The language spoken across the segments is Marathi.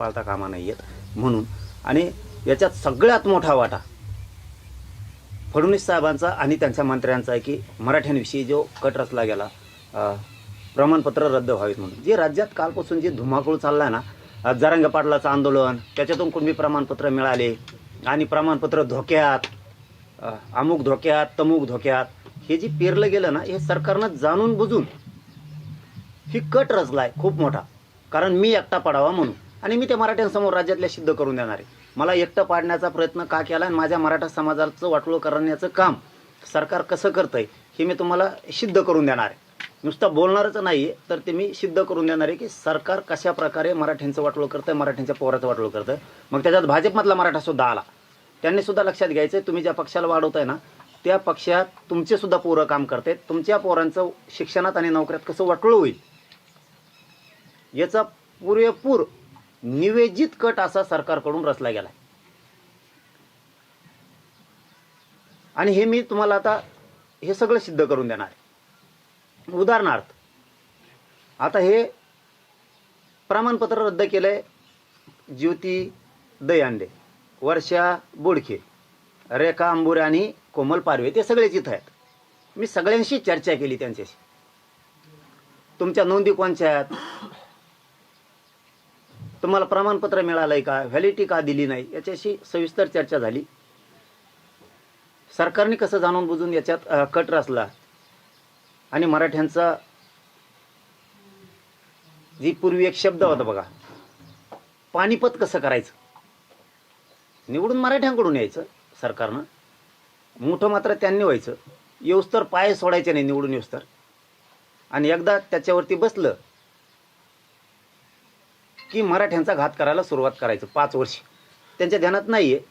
पाळता कामा नाही आहेत म्हणून. आणि याच्यात सगळ्यात मोठा वाटा फडणवीस साहेबांचा आणि त्यांच्या मंत्र्यांचा आहे की मराठ्यांविषयी जो कट रचला गेला, प्रमाणपत्र रद्द व्हावीत म्हणून. जे राज्यात कालपासून जे धुमाकूळ चालला आहे ना, जरांगे पाटलाचं आंदोलन, त्याच्यातून कुणबी प्रमाणपत्र मिळाले आणि प्रमाणपत्र धोक्यात, अमुक धोक्यात, तमुक धोक्यात, हे जे पेरलं गेलं ना, हे सरकारनं जाणून बुजून ही कट रचला आहे खूप मोठा. कारण मी एकटा पडावा म्हणून, आणि मी त्या मराठ्यांसमोर राज्यातल्या सिद्ध करून देणार आहे. मला एकटं पाडण्याचा प्रयत्न का केला आणि माझ्या मराठा समाजाचं वाटोळं करण्याचं काम सरकार कसं करतं आहे हे मी तुम्हाला सिद्ध करून देणार आहे. नुसतं बोलणारच नाही आहे, तर ते मी सिद्ध करून देणार आहे की सरकार कशा प्रकारे मराठ्यांचं वाटोळं करतं आहे, मराठ्यांच्या पोराचं वाटोळं करतं आहे. मग त्याच्यात भाजपमधला मराठासुद्धा आला. त्यांनीसुद्धा लक्षात घ्यायचं आहे, तुम्ही ज्या पक्षाला वाढवताय ना, त्या पक्षात तुमचेसुद्धा पोरं काम करतात. तुमच्या पोरांचं शिक्षणात आणि नोकऱ्यात कसं वाटोळं होईल याचा पुरेपूर निवेदित कट असा सरकारकडून रचला गेला. आणि हे मी तुम्हाला आता हे सगळं सिद्ध करून देणार आहे. उदाहरणार्थ, आता हे प्रमाणपत्र रद्द केलंय ज्योती दहीहंडे, वर्षा बोडखे, रेखा अंबुरे आणि कोमल पारवे, ते सगळेच इथं आहेत. मी सगळ्यांशी चर्चा केली त्यांच्याशी. तुमच्या नोंदी कोणत्या आहेत, तुम्हाला प्रमाणपत्र मिळालंय का, व्हॅलिडिटी का दिली नाही, याच्याशी सविस्तर चर्चा झाली. सरकारने कसं जाणून बुजून याच्यात कट रचला आणि मराठ्यांचा जी पूर्वी एक शब्द होता बघा, पानिपत कसं करायचं, निवडून मराठ्यांकडून यायचं सरकारनं, मोठं मात्र त्यांनी व्हायचं, येऊस्तर पाय सोडायचे नाही निवडून येऊस्तर. आणि एकदा त्याच्यावरती बसलं की मराठ्यांचा घात करायला सुरुवात करायचं. 5 वर्ष त्यांच्या ध्यानात नाही आहे.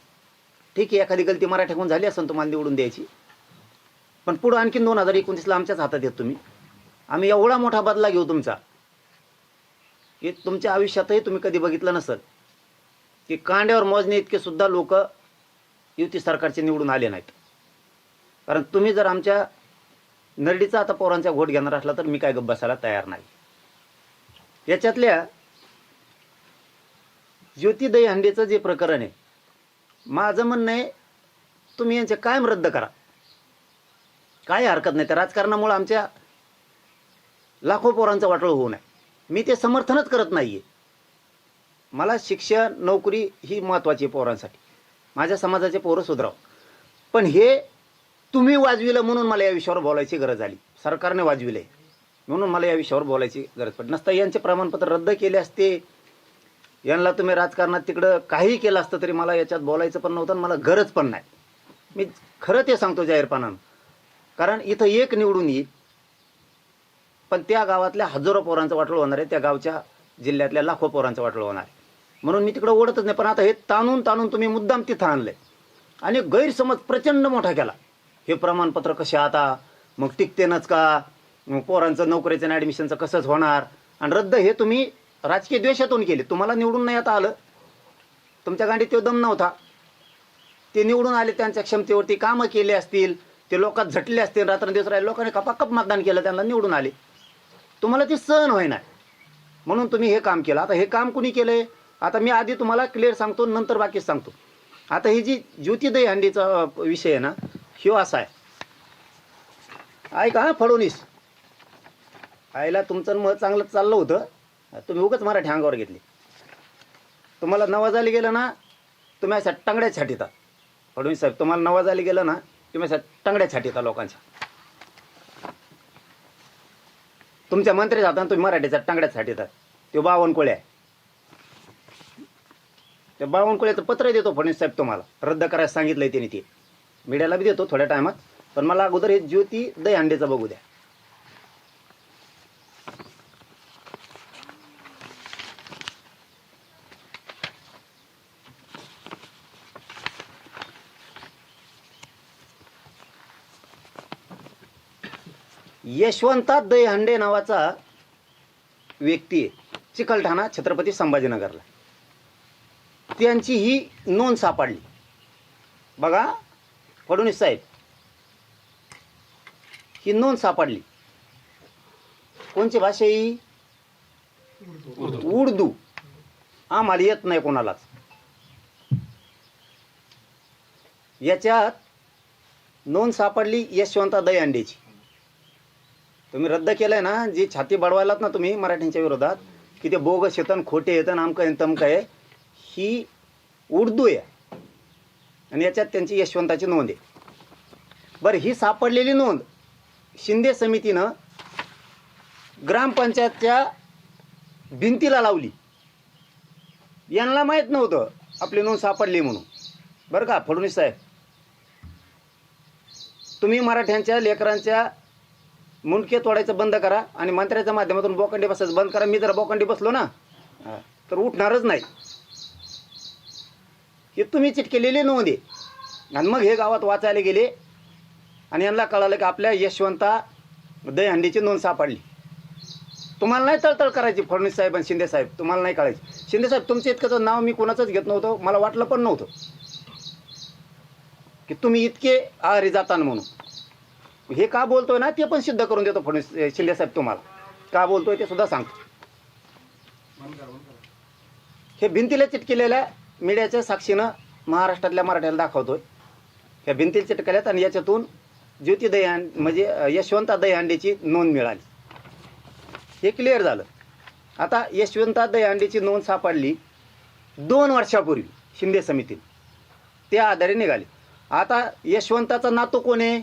ठीक आहे, एखादी गलती मराठ्याकडून झाली असेल तुम्हाला निवडून द्यायची, पण पुढं आणखीन 2029ला आमच्याच हातात येत तुम्ही. आम्ही एवढा मोठा बदला घेऊ तुमचा की तुमच्या आयुष्यातही तुम्ही कधी बघितलं नसेल की कांड्यावर मोजणे इतके सुद्धा लोक युती सरकारचे निवडून आले नाहीत. कारण तुम्ही जर आमच्या नरडीचा आता पोरांचा घोट घेणार असला तर मी काय गप्प बसायला तयार नाही. याच्यातल्या ज्योती दहीहंडेचं जे प्रकरण आहे, माझं म्हणणं आहे तुम्ही यांचे कायम रद्द करा, काय हरकत नाही. त्या राजकारणामुळे आमच्या लाखो पोरांचं वाटोळं होऊ नये. मी ते समर्थनच करत नाही आहे. मला शिक्षण नोकरी ही महत्त्वाची आहे पोरांसाठी, माझ्या समाजाचे पोरं सुधारावं. पण हे तुम्ही वाजविलं म्हणून मला या विषयावर बोलायची गरज आली. सरकारने वाजविले म्हणून मला या विषयावर बोलायची गरज पडली. नसता यांचे प्रमाणपत्र रद्द केले असते, यांना तुम्ही राजकारणात तिकडं काही केलं असतं तरी मला याच्यात बोलायचं पण नव्हतं, मला गरज पण नाही. मी खरं ते सांगतो जाहीरपणानं. कारण इथं एक निवडून येईल पण त्या गावातल्या हजारो पोरांचं वाटोळं होणार आहे, त्या गावच्या जिल्ह्यातल्या लाखो पोरांचं वाटोळं होणार आहे. म्हणून मी तिकडं ओढतच नाही. पण आता हे ताणून ताणून तुम्ही मुद्दाम तिथं आणलंय आणि गैरसमज प्रचंड मोठा केला. हे प्रमाणपत्र कसे आता मग टिकतेनच का, मग पोरांचं नोकरीचं आणि ॲडमिशनचं कसंच होणार, आणि रद्द हे तुम्ही राजकीय द्वेषातून केले. तुम्हाला निवडून नाही आता आलं, तुमच्या गांडीत तो दम नव्हता, ते निवडून आले, त्यांच्या क्षमतेवरती कामं केले असतील, ते लोकात झटले असतील, रात्रंदिवस राहिले, लोकांनी कपाकप मतदान केलं, त्यांना निवडून आले. तुम्हाला ते सहन होईना म्हणून तुम्ही हे काम केलं. आता हे काम कुणी केलंय, आता मी आधी तुम्हाला क्लिअर सांगतो, नंतर बाकीच सांगतो. आता ही जी ज्योती दहीहंडीचा विषय आहे ना, ह्यो असा आहे. ऐका, फडणवीस आईला तुमचं मत चांगलं चाललं होतं, तुम्ही उगाच मराठी अंगावर घेतली. तुम्हाला नवाजाली गेलं ना, तुम्ही अशा टांगड्या छाटीता. फडणवीस साहेब, तुम्हाला नवाजाली गेलं ना, तुम्ही अशा टांगड्या छाटीता लोकांच्या. तुमच्या मंत्री जाताना तुम्ही मराठीच्या टांगड्यात छाटीतात. ते बावनकुळे आहे, त्या बावनकुळ्याचं पत्र देतो फडणवीस साहेब तुम्हाला, रद्द करायला सांगितलंय त्यांनी. ते मीडियाला बी देतो थोड्या टायमात, पण मला अगोदर हे ज्योती दहीहंडेचं बघू द्या. यशवंता दहीहंडे नावाचा व्यक्ती आहे, चिकलठाणा, छत्रपती संभाजीनगरला. त्यांची ही नोंद सापडली बघा फडणवीस साहेब, ही नोंद सापडली. कोणची भाषा ही? उर्दू. आम्हाला येत नाही कोणालाच. याच्यात नोंद सापडली यशवंता दहीहंडीची. तुम्ही रद्द केलंय ना, जी छाती बडवायलात ना तुम्ही मराठ्यांच्या विरोधात, की ते बोगस येतं, खोटे येतं, आमकं आहे तमकं आहे, ही उर्दू आहे आणि याच्यात त्यांची यशवंताची नोंद आहे. बरं, ही सापडलेली नोंद शिंदे समितीनं ग्रामपंचायतच्या भिंतीला लावली. यांना माहीत नव्हतं आपली नोंद सापडली म्हणून. बरं का फडणवीस साहेब, तुम्ही मराठ्यांच्या लेकरांच्या मुंडके तोडायचं बंद करा आणि मंत्र्याच्या माध्यमातून बोकंडी बसायचं बंद करा. मी जर बोकंडी बसलो ना तर उठणारच नाही. हे तुम्ही चिटकेलेली नोंद आहे. आणि मग हे गावात वाचायला गेले आणि यांना कळालं की आपल्या यशवंता दहीहंडीची नोंद सापडली. तुम्हाला नाही तळतळ करायची फडणवीस साहेब आणि शिंदे साहेब, तुम्हाला नाही कळायची. शिंदे साहेब, तुमचं इतकं नाव मी कोणाचंच घेत नव्हतं, मला वाटलं पण नव्हतं की तुम्ही इतके आहारी जाताना म्हणून. हे का बोलतोय ना ते पण सिद्ध करून देतो फडणवीस शिंदे साहेब. तुम्हाला का बोलतोय ते सुद्धा सांगतो. हे भिंतीला चिटकेलेल्या मीडियाच्या साक्षीनं महाराष्ट्रातल्या मराठ्याला दाखवतोय. ह्या भिंतीला चिटकल्यात आणि याच्यातून ज्योती दहीहंडी म्हणजे यशवंता दहीहंडीची नोंद मिळाली. हे क्लिअर झालं. आता यशवंता दहीहंडीची नोंद सापडली 2 वर्षापूर्वी शिंदे समितीत, त्या आधारे निघाले. आता यशवंताचा नातू कोण आहे?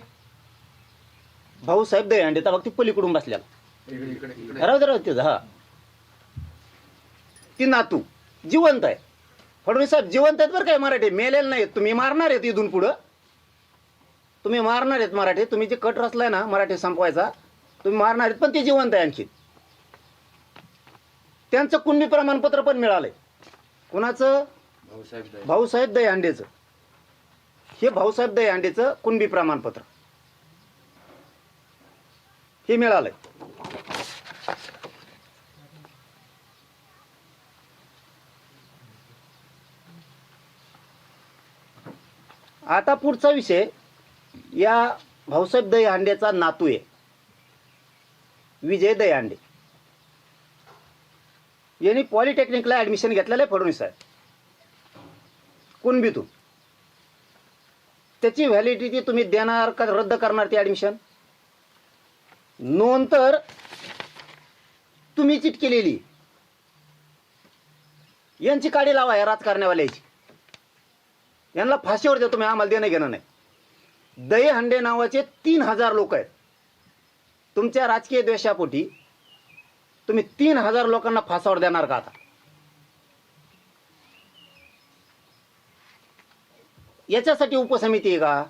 भाऊसाहेब दहीहंडी. तर ती पलीकडून बसल्याला राहू दे हा, ती नातू जिवंत आहे. फडणवीस साहेब जिवंत आहेत बरं काय, मराठी मेलेलं नाहीत. तुम्ही मारणार आहेत इथून पुढं, तुम्ही मारणार आहेत मराठी. तुम्ही जे कट रचलाय ना मराठी संपवायचा, तुम्ही मारणार आहेत, पण ते जिवंत आहे आणखी. त्यांचं कुणबी प्रमाणपत्र पण मिळालंय. कुणाचं? भाऊसाहेब दहीहंडेचं. हे भाऊसाहेब दहीहंडेचं कुणबी प्रमाणपत्र हे मिळालंय. आता पुढचा विषय, या भाऊसाहेब दहीहंडेचा नातू आहे विजय दहीहंडे. यांनी पॉलिटेक्निकला ॲडमिशन घेतलेलं आहे फडणवीस साहेब कुणबीतून. त्याची व्हॅलिडिटी तुम्ही देणार का रद्द करणार ती ॲडमिशन? नोंद तर तुम्ही चिटकेलेली. यांची काडी लावा या राजकारण्यावाल्याची. यांना फाशीवर द्या तुम्ही, आम्हाला देणं घेणं नाही. दहीहंडे नावाचे 3000 लोक आहेत. तुमच्या राजकीय द्वेषापोटी तुम्ही 3000 लोकांना फासावर देणार का? आता याच्यासाठी उपसमिती आहे का?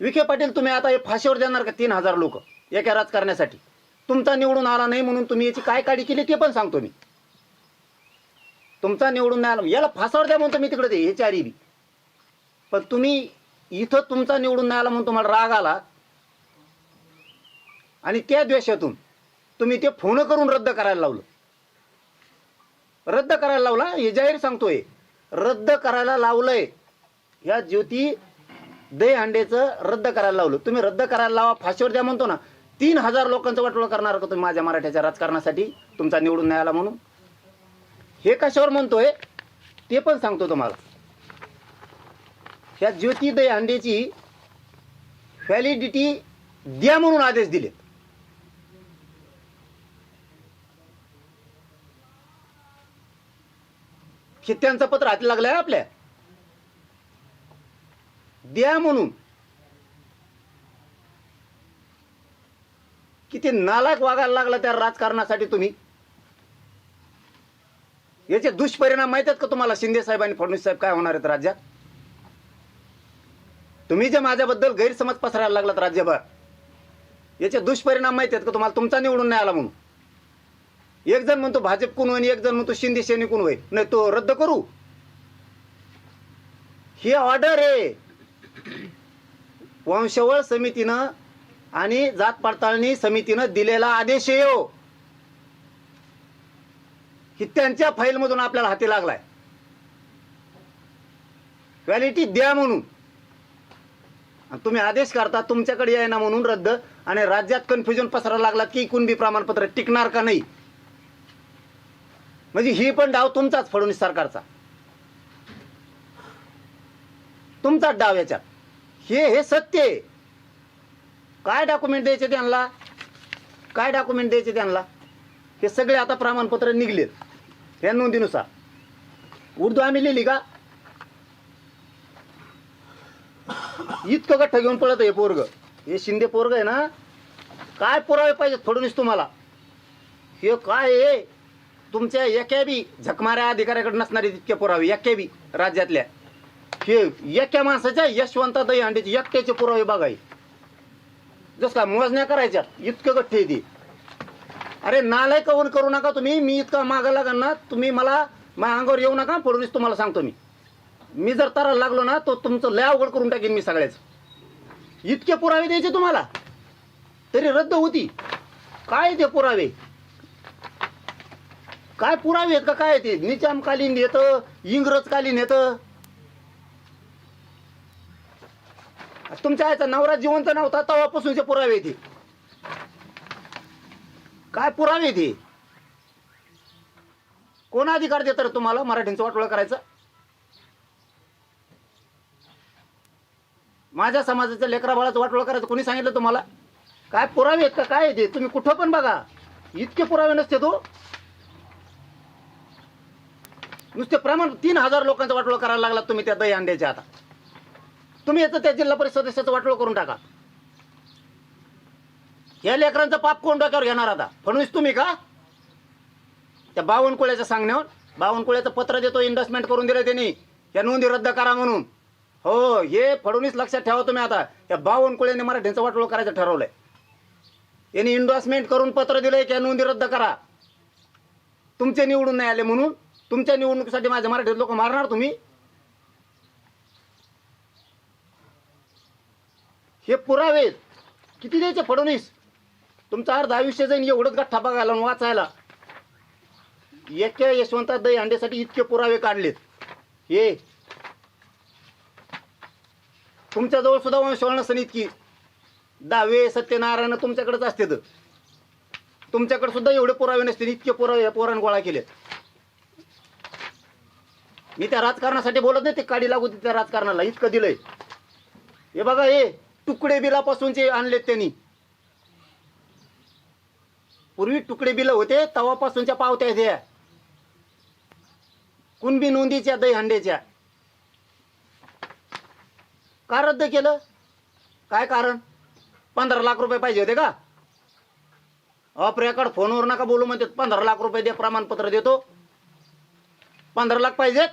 विखे पाटील, तुम्ही आता हे फाशीवर देणार का 3000 लोक एका राजकारण्यासाठी? तुमचा निवडून आला नाही म्हणून तुम्ही याची काय काडी केली ते पण सांगतो मी. तुमचा निवडून नाही आला, याला फासावर द्या म्हणून तुम्ही तिकडे ते हे चारी बी. पण तुम्ही इथं तुमचा निवडून नाही आला म्हणून तुम्हाला राग आला आणि त्या द्वेषातून तुम्ही ते फोन करून रद्द करायला लावलं. रद्द करायला लावला हे जाहीर सांगतोय. रद्द करायला लावलंय. ह्या ज्योती दहीहंडेचं रद्द करायला लावलं. तुम्ही रद्द करायला लावा, फाशीवर द्या म्हणतो ना. 3000 लोकांचं वाटोळं करणार का तुम्ही माझ्या मराठ्याच्या राजकारणासाठी तुमचा निवडून नाही आला म्हणून? हे कशावर म्हणतोय ते पण सांगतो तुम्हाला. ह्या ज्योती दहीहंडेची व्हॅलिडिटी द्या म्हणून आदेश दिले. हे त्यांचं पत्र हाती लागलंय आपल्या, द्या म्हणून. किती नालायक वागायला लागला त्या राजकारणासाठी तुम्ही. याचे दुष्परिणाम माहित आहेत का तुम्हाला? शिंदे साहेब आणि फडणवीस साहेब काय होणार आहेत राज्यात? तुम्ही जे माझ्याबद्दल गैरसमज पसरायला लागलात राज्यभर, याचे दुष्परिणाम माहित आहेत का तुम्हाला? तुमचा निवडून नाही आला म्हणून एक जण म्हणतो भाजप कोण होईल, एक जण म्हणतो शिंदे सेने कोण होईल. नाही, तो रद्द करू. ही ऑर्डर आहे वंशवळ समितीनं आणि जात पडताळणी समितीनं दिलेला आदेश आहे. ही त्यांच्या फाईलमधून आपल्याला हाती लागलाय. व्हॅलिडिटी द्या म्हणून तुम्ही आदेश करता, तुमच्याकडे यायना म्हणून रद्द. आणि राज्यात कन्फ्युजन पसरायला लागलात की कुणबी प्रमाणपत्र टिकणार का नाही. म्हणजे ही पण डाव तुमचाच, फडणवीस सरकारचा, तुमचाच डाव याच्यात. हे सत्य आहे. काय डॉक्युमेंट द्यायचे त्यांना, काय डॉक्युमेंट द्यायचे त्यांना? हे सगळे आता प्रमाणपत्र निघलेत ह्या नोंदीनुसार. उर्दू आम्ही लिहिली का? इतकं गठ्ठ घेऊन पळत हे पोरग, हे शिंदे पोरग आहे ना. काय पुरावे पाहिजेत फडणवीस तुम्हाला? हे काय आहे? तुमच्या एका बी झकमाऱ्या अधिकाऱ्याकडे नसणारे तितके पुरावे, एका बी राज्यातल्या. हे एका माणसाच्या यशवंत दहीहंडीचे एकट्याचे पुरावे बघाय, जसं का मोजण्या करायच्या, इतकं गठ्ठे ती. अरे नालाय कवन करू नका तुम्ही. मी इतका मागा लागन ना, तुम्ही मला माझ्या अंगावर येऊ नका फडणवीस, तुम्हाला सांगतो मी जर तारा लागलो ना तो तुमचं लय अवघड करून टाकेन मी सगळ्याच. इतके पुरावे द्यायचे तुम्हाला तरी रद्द होती. काय ते पुरावे? काय पुरावे आहेत का? काय ते निजामकालीन येतं, इंग्रजकालीन येतं. तुमच्या याचा नवरा जिवंत नव्हता तेव्हापासूनचे पुरावे ते. काय पुरावे ते? कोण अधिकार देत रे तुम्हाला मराठींचं वाटोळं करायचं? माझ्या समाजाच्या लेकरा बाळाचं वाटोळं करायचं कोणी सांगितलं तुम्हाला? काय पुरावे आहेत का? काय ते तुम्ही कुठं पण बघा, इतके पुरावे नसते तो. नुसते प्रमाण 3000 लोकांचं वाटोळं करायला लागला तुम्ही त्या दहीहंड्याच्या. आता तुम्ही येतं त्या जिल्हा परिषद सदस्याचं वाटोळं करून टाका. या लेकरांचं पाप कोण डोक्यावर घेणार आता? फडणवीस तुम्ही का? त्या बावनकुळ्याच्या सांगण्यावर बावनकुळ्याचं पत्र देतो, इन्व्हेस्टमेंट करून दिलं त्यांनी, या नोंदी रद्द करा म्हणून. हो, हे फडणवीस लक्षात ठेवा तुम्ही. आता त्या बावनकुळ्याने मराठींचं वाटोळं करायचं ठरवलंय. यांनी इन्व्हेस्टमेंट करून पत्र दिलंय की या नोंदी रद्द करा. तुमचे निवडून नाही आले म्हणून तुमच्या निवडणुकीसाठी माझे मराठी लोक मारणार तुम्ही? हे पुरावे किती द्यायचे फडणवीस? तुमचं अर्ध आयुष्य जाईन एवढंच गठ्ठा बघायला आणि वाचायला. एका यशवंत दहीहंडीसाठी इतके पुरावे काढलेत. हे तुमच्याजवळ सुद्धा वंशवळ नसेल इतकी. दावे सत्यनारायण तुमच्याकडेच असते, तर तुमच्याकडे सुद्धा एवढे पुरावे नसतील. इतके पुरावे पोरान गोळा केलेत. मी त्या राजकारणासाठी बोलत नाही, ते काडी लागू त्या राजकारणाला. इतकं दिलंय. हे बघा, हे तुकडे बिलापासूनचे आणलेत त्यांनी. पूर्वी तुकडे बिल होते तेव्हापासूनच्या पावत्या द्या, कुणबी नोंदीच्या दहीहंड्याच्या. का रद्द केलं? काय कारण? 15 लाख रुपये पाहिजे होते का? ऑफ रेकॉर्ड फोनवर नका बोलू म्हणते. 15 लाख रुपये द्या, प्रमाणपत्र देतो. 15 लाख पाहिजेत?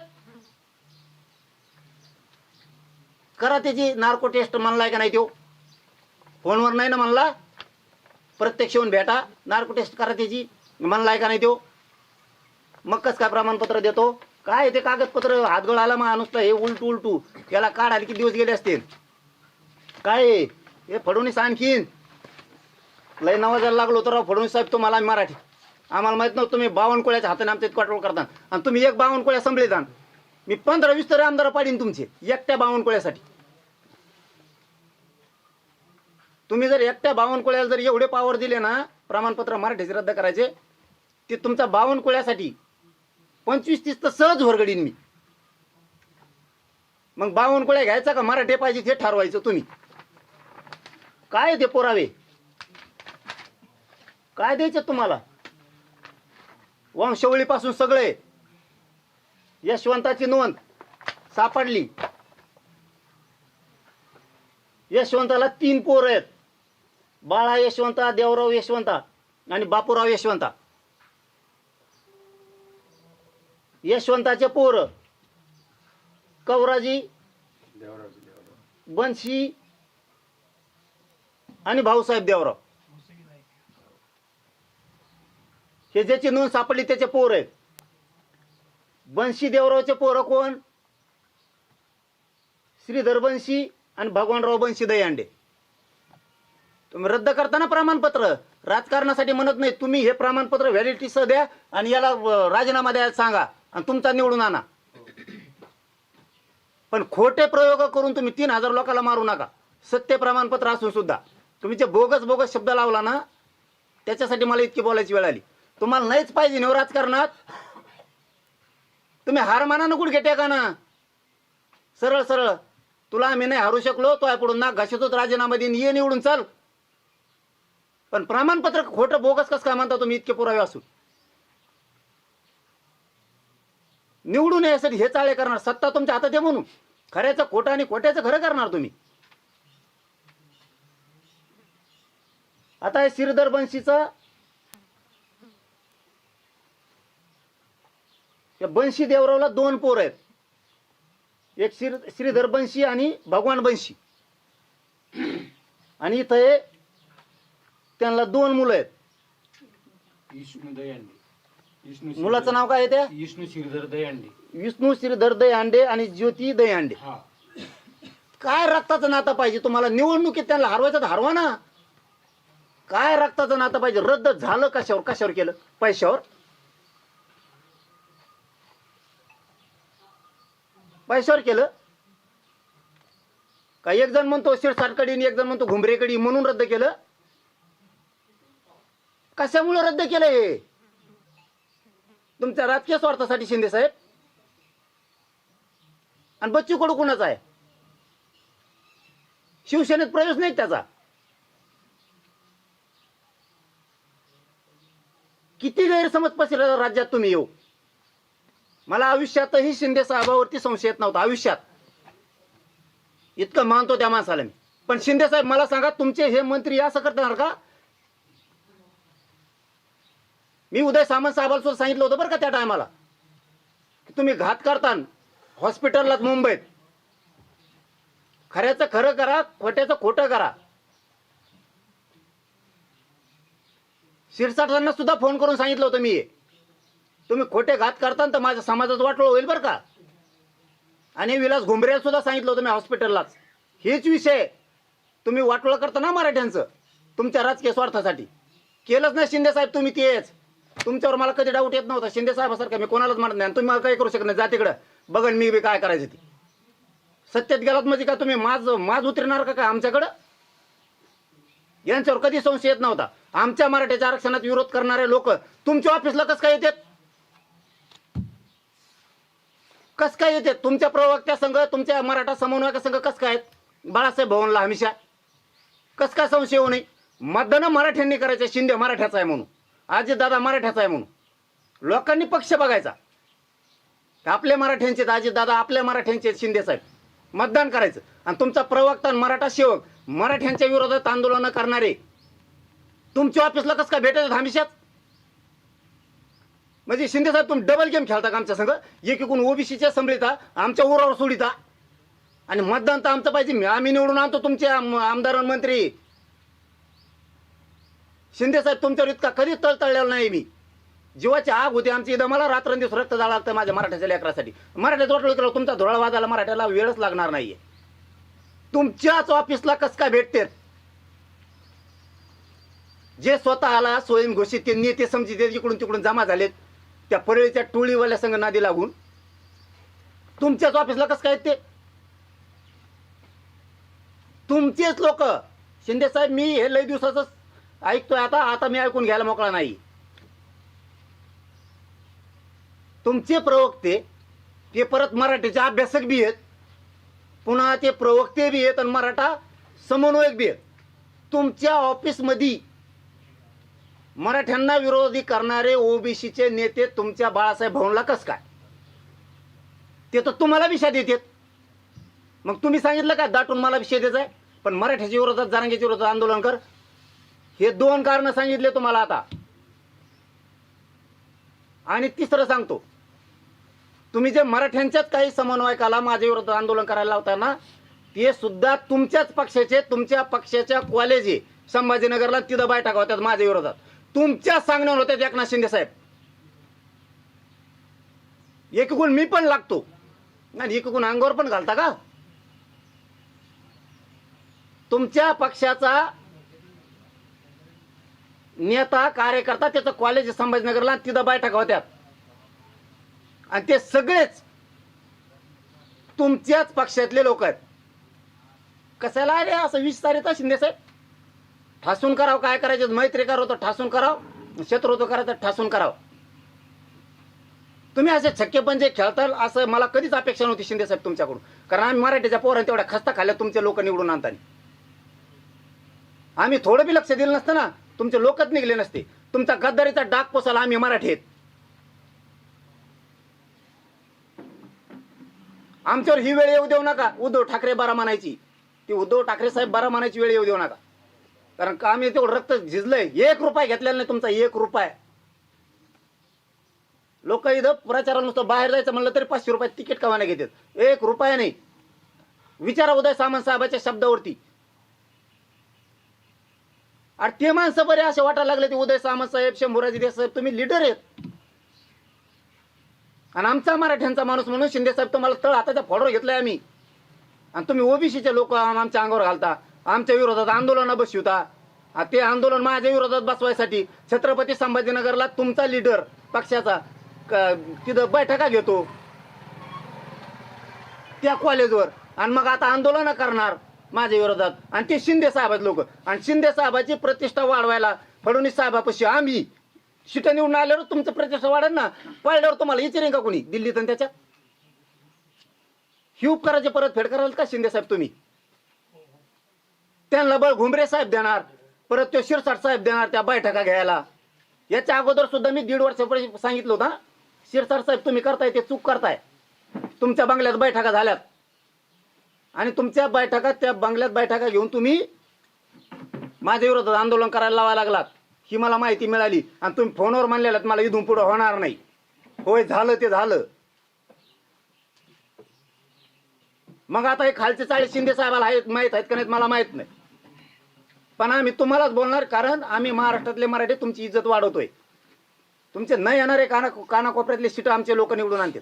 करा त्याची नार्को टेस्ट. म्हणलाय का नाही तो? फोनवर नाही ना म्हणला, प्रत्यक्ष येऊन भेटा, नार्को टेस्ट करा त्याची. म्हणलाय का नाही तो? मग कस काय प्रमाणपत्र देतो? काय ते कागदपत्र हातगळ आला माणूस, हे उलटू याला काढायला किती दिवस गेले असतील? काय हे फडणवीस आणखीन लय नवाजायला लागलो तर फडणवीस साहेब तुम्हाला मराठी. आम्हाला माहित नव्हतं तुम्ही बावनकुळ्याच्या हाताने आमच्या कॉन्ट्रोल करता, आणि तुम्ही एक बावनकुळ्या संपले जाण. मी 15-20 तरी आमदार पाडीन तुमचे एकट्या बावनकुळ्यासाठी. तुम्ही जर एकट्या बावनकुळ्याला जर एवढे पावर दिले ना प्रमाणपत्र मराठीचे रद्द करायचे, ते तुमच्या बावनकुळ्यासाठी 25-30 तर सहज भरगडीन मी. मग बावनकुळ्या घ्यायचा का मराठी पाहिजे ते ठरवायचं तुम्ही. काय ते पुरावे काय द्यायचे तुम्हाला? वंशवळीपासून सगळे. यशवंताची नोंद सापडली. यशवंताला 3 पोर आहेत, बाळा यशवंता, देवराव यशवंता आणि बापूराव यशवंता. यशवंताचे पोर कवराजी, बंशी आणि भाऊसाहेब देवराव. हे ज्याची नोंद सापडली त्याचे पोर आहेत. बंशी देवरावचे पोर कोण? श्रीधर बंशी आणि भगवानराव बंशी दहीहंडे. तुम्ही रद्द करताना प्रमाणपत्र राजकारणासाठी म्हणत नाही. तुम्ही हे प्रमाणपत्र व्हॅलिडिटी सह द्या आणि याला राजीनामा द्यायला सांगा आणि तुमचा निवडून आणा. पण खोटे प्रयोग करून तुम्ही 3000 लोकांना मारू नका. सत्य प्रमाणपत्र असून सुद्धा तुम्ही जे बोगस शब्द लावला ना, त्याच्यासाठी मला इतकी बोलायची वेळ आली. तुम्हाला नाहीच पाहिजे ना राजकारणात. तुम्ही हार माना ना गुडघे टेका ना, सरळ सरळ. तुला आम्ही नाही हारू शकलो, तो पुढून नाक घासतोच राजीनामा देईन, ये निवडून चल. पण प्रमाणपत्र खोटं बोगस कसं काय म्हणता तुम्ही, इतके पुरावे असून? निवडून यासाठी हे चाळे करणार, सत्ता तुमच्या हातात आहे म्हणून खऱ्याचं खोटं आणि खोट्याचं खरं करणार तुम्ही. आता हे श्रीधर बंशीचा, बंशी देवरावला 2 पोर आहेत, एक श्रीधर बंशी आणि भगवान बंशी. आणि इथं त्यांना 2 मुलं आहेत. विष्णू दहीहंडे. मुलाचं नाव काय आहे त्या? विष्णू श्रीधर दहीहंडे. विष्णू श्रीधर दहीहंडे आणि ज्योती दहीहंडे. हा. काय रक्ताचं नातं पाहिजे तुम्हाला? निवडणुकीत त्यांना हरवायचं तर हरवा ना. काय रक्ताचं नातं पाहिजे? रद्द झालं कशावर? कशावर केलं? पैशावर? पैशावर केलं का? एक जण म्हणतो शिरसाटकडी, एक जण म्हणतो घुमरेकडी, म्हणून रद्द केलं. कशामुळे रद्द केलं? हे तुमच्या राजकीय स्वार्थासाठी शिंदे साहेब. आणि बच्चू कडू कुणाचा आहे? शिवसेनेत प्रवेश नाही त्याचा. किती गैरसमज पसरला राज्यात तुम्ही येऊ. मला आयुष्यातही शिंदे साहेबावरती संशय येत नव्हता, आयुष्यात. इतकं मानतो त्या माणसाला मी. पण शिंदे साहेब मला सांगा, तुमचे हे मंत्री असं करणार का? मी उदय सामंत साहेबाला सुद्धा सांगितलं होतं बरं का त्या टायमाला, की तुम्ही घात करता हॉस्पिटलला मुंबईत. खऱ्याचं खरं करा, खोट्याचं खोटं करा. शिरसाटांना सुद्धा फोन करून सांगितलं होतं मी, तुम्ही खोटे घात करता तर माझ्या समाजाचं वाटोळं होईल बरं का. आणि विलास घुमरेला सुद्धा सांगितलं होतं मी हॉस्पिटललाच, हेच विषय तुम्ही वाटोळं करता ना मराठ्यांचं तुमच्या राजकीय स्वार्थासाठी. केलंच नाही शिंदे साहेब तुम्ही तेच. तुमच्यावर मला कधी डाऊट येत नव्हता. शिंदे साहेबासारखं मी कोणालाच म्हणत नाही. तुम्ही मला काही करू शकत नाही. जा तिकडं, बघन मी बी काय करायचं ते. सत्यात गेलात म्हणजे का तुम्ही माज उतरणार का आमच्याकडं? यांच्यावर कधी संशय येत नव्हता. आमच्या मराठ्याच्या आरक्षणात विरोध करणारे लोक तुमच्या ऑफिसला कसं काय येतात? कसं काय येतात? तुमच्या प्रवक्त्या संघ, तुमच्या मराठा समन्वयका संघ कसं काय आहेत? बाळासाहेब भवनला हमेशा कसं काय संशय होऊ नये? मतदान मराठ्यांनी करायचं. शिंदे मराठ्याचा आहे म्हणून, अजितदादा मराठ्याचा आहे म्हणून. लोकांनी पक्ष बघायचा. आपले मराठ्यांचे अजितदादा, आपल्या मराठ्यांचे शिंदे साहेब. मतदान करायचं. आणि तुमचा प्रवक्ता मराठा सेवक मराठ्यांच्या विरोधात आंदोलन करणारे तुमच्या ऑफिसला कसं काय भेटत हमेशाच? म्हणजे शिंदे साहेब तुम्ही डबल गेम खेळता का आमच्या संघ? एकीकडून ओबीसीच्या संभळीता, आमच्या उरावर सोडिता, आणि मतदान तर आमचं पाहिजे. आम्ही निवडून आणतो तुमचे आमदार मंत्री. शिंदे साहेब तुमच्यावर इतका कधीच तळतळलेला नाही मी. जीवाची आग होती आमची इथं. मला रात्रंदिवस रक्त जाळं लागतं माझ्या मराठ्याच्या लेकरासाठी. मराठ्याचं वाटलं केलं तुमचा धुळा वाजायला मराठ्याला वेळच लागणार नाहीये. तुमच्याच ऑफिसला कसं काय भेटते? जे स्वतःला स्वयंघोषित ते नेते समजित इकडून तिकडून जमा झालेत, त्या परळीच्या टोळीवाल्या संघ नादी लागून तुमच्याच ऑफिसला कसं काय ते? तुमचेच लोक. शिंदे साहेब मी हे लय दिवसाच ऐकतोय, आता मी ऐकून घ्यायला मोकळा नाही. तुमचे प्रवक्ते ते परत मराठीचे अभ्यासक बी आहेत, पुन्हा ते प्रवक्ते बी आहेत आणि मराठा समन्वयक बी आहेत. तुमच्या ऑफिसमध्ये मराठ्यांना विरोधी करणारे ओबीसीचे नेते तुमच्या बाळासाहेब भवनला कसं काय? ते तर तुम्हाला विषय देतात. मग तुम्ही सांगितलं का दाटून मला विषय द्यायचा आहे, पण मराठ्याच्या विरोधात जरांगेच्या विरोधात आंदोलन कर? हे 2 कारण सांगितले तुम्हाला आता. आणि तिसरं सांगतो, तुम्ही जे मराठ्यांच्याच काही समन्वयकाला माझ्या विरोधात आंदोलन करायला लावताना, ते सुद्धा तुमच्याच पक्षाचे, तुमच्या पक्षाच्या कॉलेज आहे संभाजीनगरला, तिथं बैठका होत्यात माझ्या विरोधात. तुमच्या सांगण्यावर होत्या एकनाथ शिंदे साहेब. एकीकडून मी पण लागतो आणि एकीकडून अंगावर पण घालता का? तुमच्या पक्षाचा नेता कार्यकर्ता त्याचं कॉलेज संभाजीनगरला, तिथं बैठका होत्यात, आणि ते सगळेच तुमच्याच पक्षातले लोक आहेत. कशाला अरे असं विस्तारित शिंदे साहेब? ठासून करावं, काय करायचं? मैत्री करावं तर ठासून करावं, शत्रुत्व करायचं ठासून करावं. तुम्ही असे छक्के पंजे खेळताल असं मला कधीच अपेक्षा नव्हती शिंदे साहेब तुमच्याकडून. कारण आम्ही मराठीच्या पोरांनी तेवढ्या खस्ता खाल्ल्या तुमचे लोक निवडून आणताना. आम्ही थोडं बी लक्ष दिलं नसतं ना, तुमचे लोकच निघले नसते. तुमचा गद्दारीचा डाग पोसाला आम्ही मराठी आहेत. आमच्यावर ही वेळ येऊ देऊ नका. उद्धव ठाकरे बारा म्हणायची, ती उद्धव ठाकरे साहेब बारा म्हणायची वेळ येऊ देऊ नका. कारण का आम्ही तेवढं रक्त झिजलंय. 1 रुपया घेतलेला नाही तुमचा, 1 रुपया. लोक इथं प्रचाराला नुसतं बाहेर जायचं म्हणलं तरी 500 रुपये तिकीट कमाने घेतात. 1 रुपया नाही. विचारा उदय सामंत साहेबाच्या शब्दावरती. आणि ते माणसं बरे असे वाटायला लागले, ते उदय सामंत साहेब, शंभूराजी देसाई साहेब तुम्ही लीडर आहेत. आणि आमचा मराठ्यांचा माणूस म्हणून शिंदे साहेब तुम्हाला तळ हाताच्या फोडवर घेतलाय आम्ही. आणि तुम्ही ओबीसीचे लोक आमच्या अंगावर घालता, आमच्या विरोधात आंदोलन बसवता. ते आंदोलन माझ्या विरोधात बसवायसाठी छत्रपती संभाजीनगरला तुमचा लीडर पक्षाचा तिथं बैठका घेतो त्या कॉलेजवर. आणि मग आता आंदोलन करणार माझ्या विरोधात. आणि ते शिंदे साहेबाचे लोक. आणि शिंदे साहेबाची प्रतिष्ठा वाढवायला फडणवीस साहेबापाशी आम्ही शिट निवडून आल्यावर तुमचं प्रतिष्ठा वाढेल ना. पळल्यावर तुम्हाला विचारेन का कोणी दिल्लीत आणि त्याच्यात? ही उपकाराची परतफेड कराल का शिंदे साहेब तुम्ही? त्यांना बळ घुमरे साहेब देणार, परत तो शिरसाट साहेब देणार त्या बैठका घ्यायला. याच्या अगोदर सुद्धा मी 1.5 वर्षापूर्वी सांगितलं होतं, शिरसाट साहेब तुम्ही करताय ते चूक करताय. तुमच्या बंगल्यात बैठका झाल्यात आणि तुमच्या बैठका त्या बंगल्यात बैठका घेऊन तुम्ही माझ्या विरोधात आंदोलन करायला लावायला लागलात. ही मला माहिती मिळाली. आणि तुम्ही फोनवर म्हणलेलं मला इथून पुढे होणार नाही. होय, झालं ते झालं. मग आता हे खालचे 40 शिंदे साहेबाला माहित आहेत का नाहीत मला माहित नाही. पण आम्ही तुम्हालाच बोलणार, कारण आम्ही महाराष्ट्रातले मराठी तुमची इज्जत वाढवतोय. तुमचे न येणारे कानाकोपऱ्यातले सीट आमचे लोक निवडून आणतात.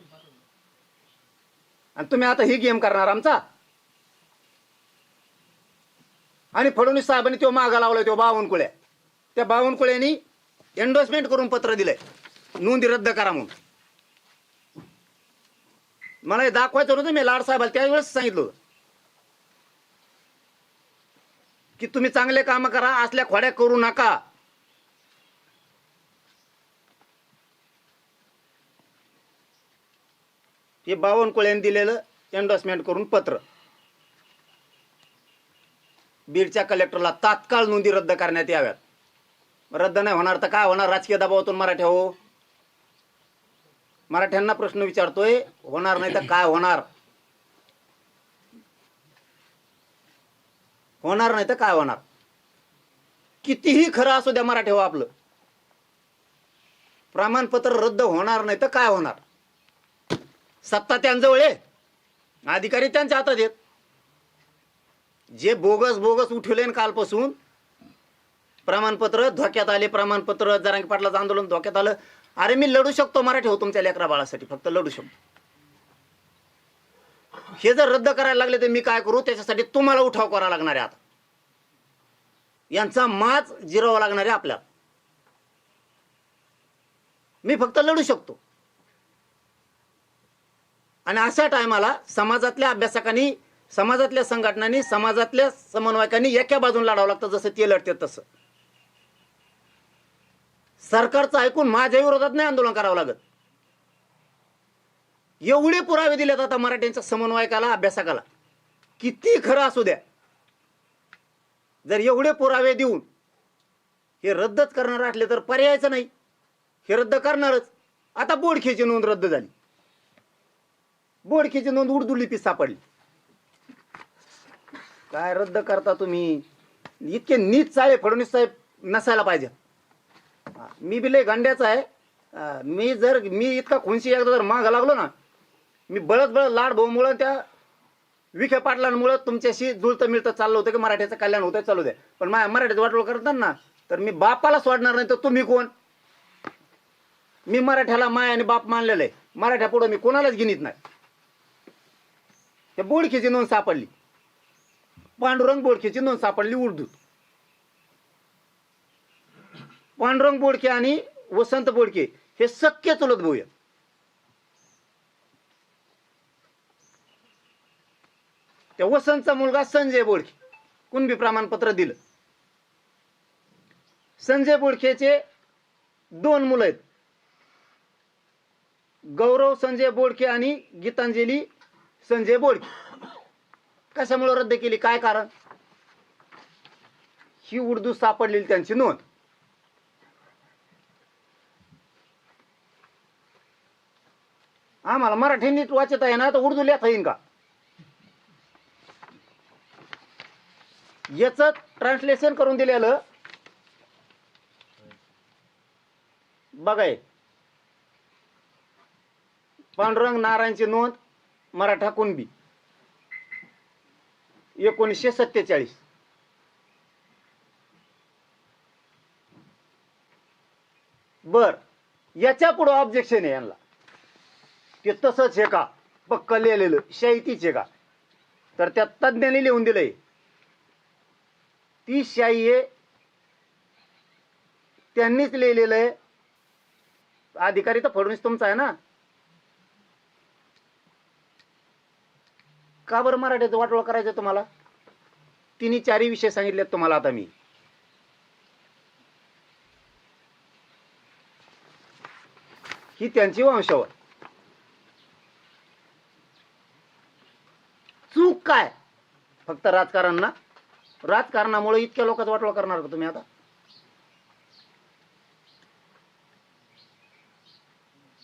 आणि तुम्ही आता ही गेम करणार आमचा. आणि फडणवीस साहेबांनी तो मागा लावलाय, तो बावनकुळ्या. त्या बावनकुळ्यांनी एंडोर्समेंट करून पत्र दिलंय नोंदी रद्द करा म्हणून. मला हे दाखवायचं होतं. मी लाड साहेबाला त्यावेळेस सांगितलं होतं की तुम्ही चांगले काम करा, असल्या खोड्या करू नका. हे बावनकुळ्यांनी दिलेलं एंडोर्समेंट करून पत्र. बीडच्या कलेक्टरला तात्काळ नोंदी रद्द करण्यात याव्यात. रद्द नाही होणार तर काय होणार? राजकीय दबावातून मराठ्या हो. मराठ्यांना प्रश्न विचारतोय, होणार नाही तर काय होणार? होणार नाही तर काय होणार? कितीही खरं असू द्या मराठी हो आपलं, प्रमाणपत्र रद्द होणार नाही तर काय होणार? सत्ता त्यांजवळ आहे, अधिकारी त्यांच्या हातात आहेत. जे बोगस बोगस उठवले कालपासून प्रमाणपत्र धोक्यात आले. प्रमाणपत्र जरांगे पाटलाचं आंदोलन धोक्यात आलं. अरे मी लढू शकतो मराठी हो तुमच्या लेकरा बाळासाठी, फक्त लढू शकतो. हे जर रद्द करायला लागले तर मी काय करू? त्याच्यासाठी तुम्हाला उठाव करावा लागणार आहे. आता यांचा माज जिरवावा लागणार आहे आपल्याला. मी फक्त लढू शकतो. आणि अशा टायमाला समाजातल्या अभ्यासकांनी, समाजातल्या संघटनांनी, समाजातल्या समन्वयकांनी एका बाजून लढावं लागतं. जसं ते लढते तसं सरकारचं ऐकून माझ्या विरोधात नाही आंदोलन करावं लागत. एवढे पुरावे दिलेत आता मराठ्यांच्या समन्वयकाला, अभ्यासकाला, किती खरं असू द्या. जर एवढे पुरावे देऊन हे रद्दच करणार असले तर पर्यायचं नाही, हे रद्द करणारच. आता बोडखेची नोंद रद्द झाली. बोडखेची नोंद उर्दू लिपीत सापडली. काय रद्द करता तुम्ही? इतके नीच चाळे फडणवीस साहेब नसायला पाहिजे. मी बी लय गंड्याचा आहे. मी इतका खुनशी एकदा जर मागं लागलो ना, मी बळत लाड भाऊमुळं, त्या विखे पाटलांमुळं तुमच्याशी जुळतं मिळतं चाललं होतं की मराठ्याचं कल्याण होतं, चालू द्या. पण मराठ्याचं वाटोळ करतात ना, तर मी बापाला सोडणार नाही. तर तुम्ही कोण? मी मराठ्याला माय आणि बाप मानलेलं आहे. मराठ्या पुढे मी कोणालाच गिनीत नाही. त्या बोडखेची नोंद सापडली, पांडुरंग बोडखेची नोंद सापडली उर्दूत. पांडुरंग बोडखे आणि वसंत बोडखे हे सख्खे चुलत भाऊ आहेत. त्या वसंतचा मुलगा संजय बोडखे, कुणबी प्रमाणपत्र दिलं. संजय बोडखेचे 2 मुलं आहेत. गौरव संजय बोडके आणि गीतांजली संजय बोडके कशामुळे रद्द केली, काय कारण? ही उर्दू सापडलेली त्यांची नोंद. आम्हाला मराठी नीट वाचता आहे ना, तर उर्दू लिहिता येईन का? याच ट्रान्सलेशन करून दिलेलं बघाय. पांडुरंग नारायणची नोंद, मराठा कुणबी, 1947. बर, याच्या पुढे ऑब्जेक्शन आहे यांना, ते तसंच आहे का, पक्क लिहिलेलं शाहीतीच आहे का? तर त्या तज्ज्ञांनी लिहून दिलंय ती शाही आहे, त्यांनीच लिहिलेलं आहे. अधिकारी तर फडणवीस तुमचा आहे ना. का बरं मराठीचं वाटोळं करायचं तुम्हाला? 3-4 विषय सांगितलेत तुम्हाला आता मी. ही त्यांची वंशावळ. चूक काय? फक्त राजकारणामुळे इतक्या लोकांचं वाटोळं करणार का तुम्ही आता?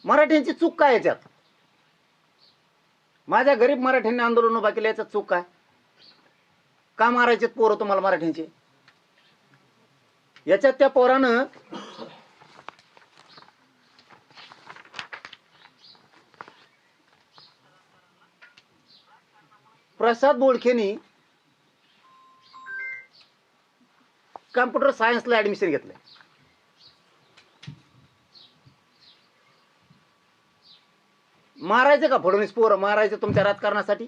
मराठ्यांची चूक काय याच्यात? माझ्या गरीब मराठ्यांनी आंदोलन उभा केलं, याच्यात चूक काय? का मारायचे पोरं तुम्हाला मराठ्यांचे? याच्यात त्या पोरानं प्रसाद बोडखेनी कम्प्युटर सायन्सला ऍडमिशन घेतलंय. मारायचं का फडणवीस पोरं? मारायचं तुमच्या राजकारणासाठी?